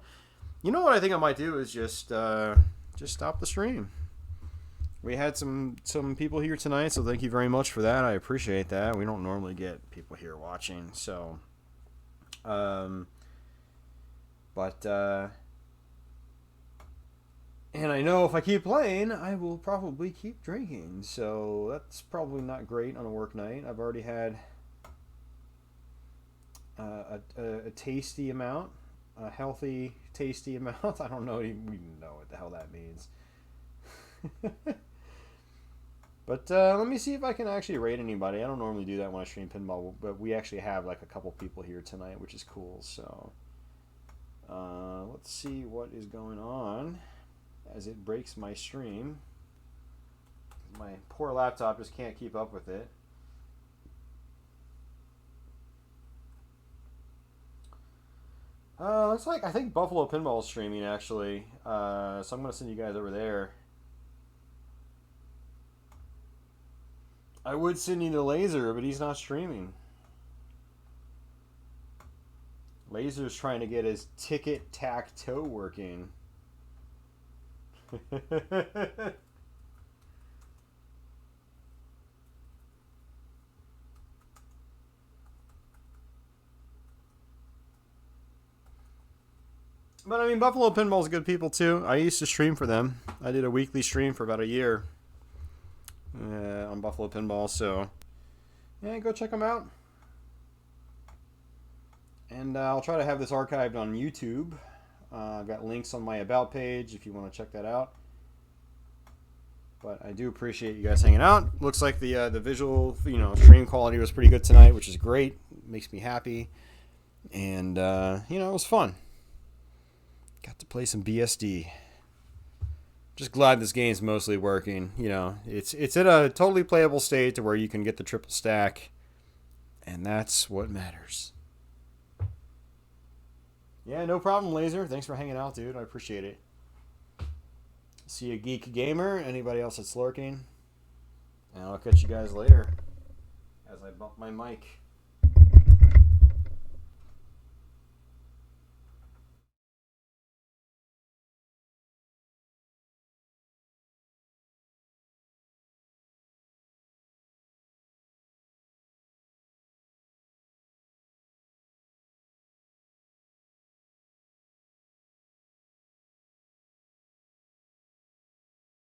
you know what I think I might do is just stop the stream. We had some people here tonight, so thank you very much for that. I appreciate that. We don't normally get people here watching, so. And I know if I keep playing, I will probably keep drinking. So that's probably not great on a work night. I've already had a tasty amount, a healthy, tasty amount. I don't even know what the hell that means. But let me see if I can actually rate anybody. I don't normally do that when I stream pinball, but we actually have like a couple people here tonight, which is cool. So let's see what is going on as it breaks my stream. My poor laptop just can't keep up with it. Looks like I think Buffalo Pinball is streaming actually, so I'm gonna send you guys over there. I would send you the Laser, but he's not streaming. Laser's trying to get his ticket-tac-toe working. But I mean, Buffalo Pinball's good people too. I used to stream for them. I did a weekly stream for about a year on Buffalo Pinball, so yeah, go check them out. And I'll try to have this archived on YouTube. I've got links on my About page if you want to check that out. But I do appreciate you guys hanging out. Looks like the visual, stream quality was pretty good tonight, which is great. Makes me happy. And, it was fun. Got to play some BSD. Just glad this game's mostly working. It's in a totally playable state to where you can get the triple stack. And that's what matters. Yeah, no problem, Laser. Thanks for hanging out, dude. I appreciate it. See you, Geek Gamer. Anybody else that's lurking. And I'll catch you guys later as I bump my mic.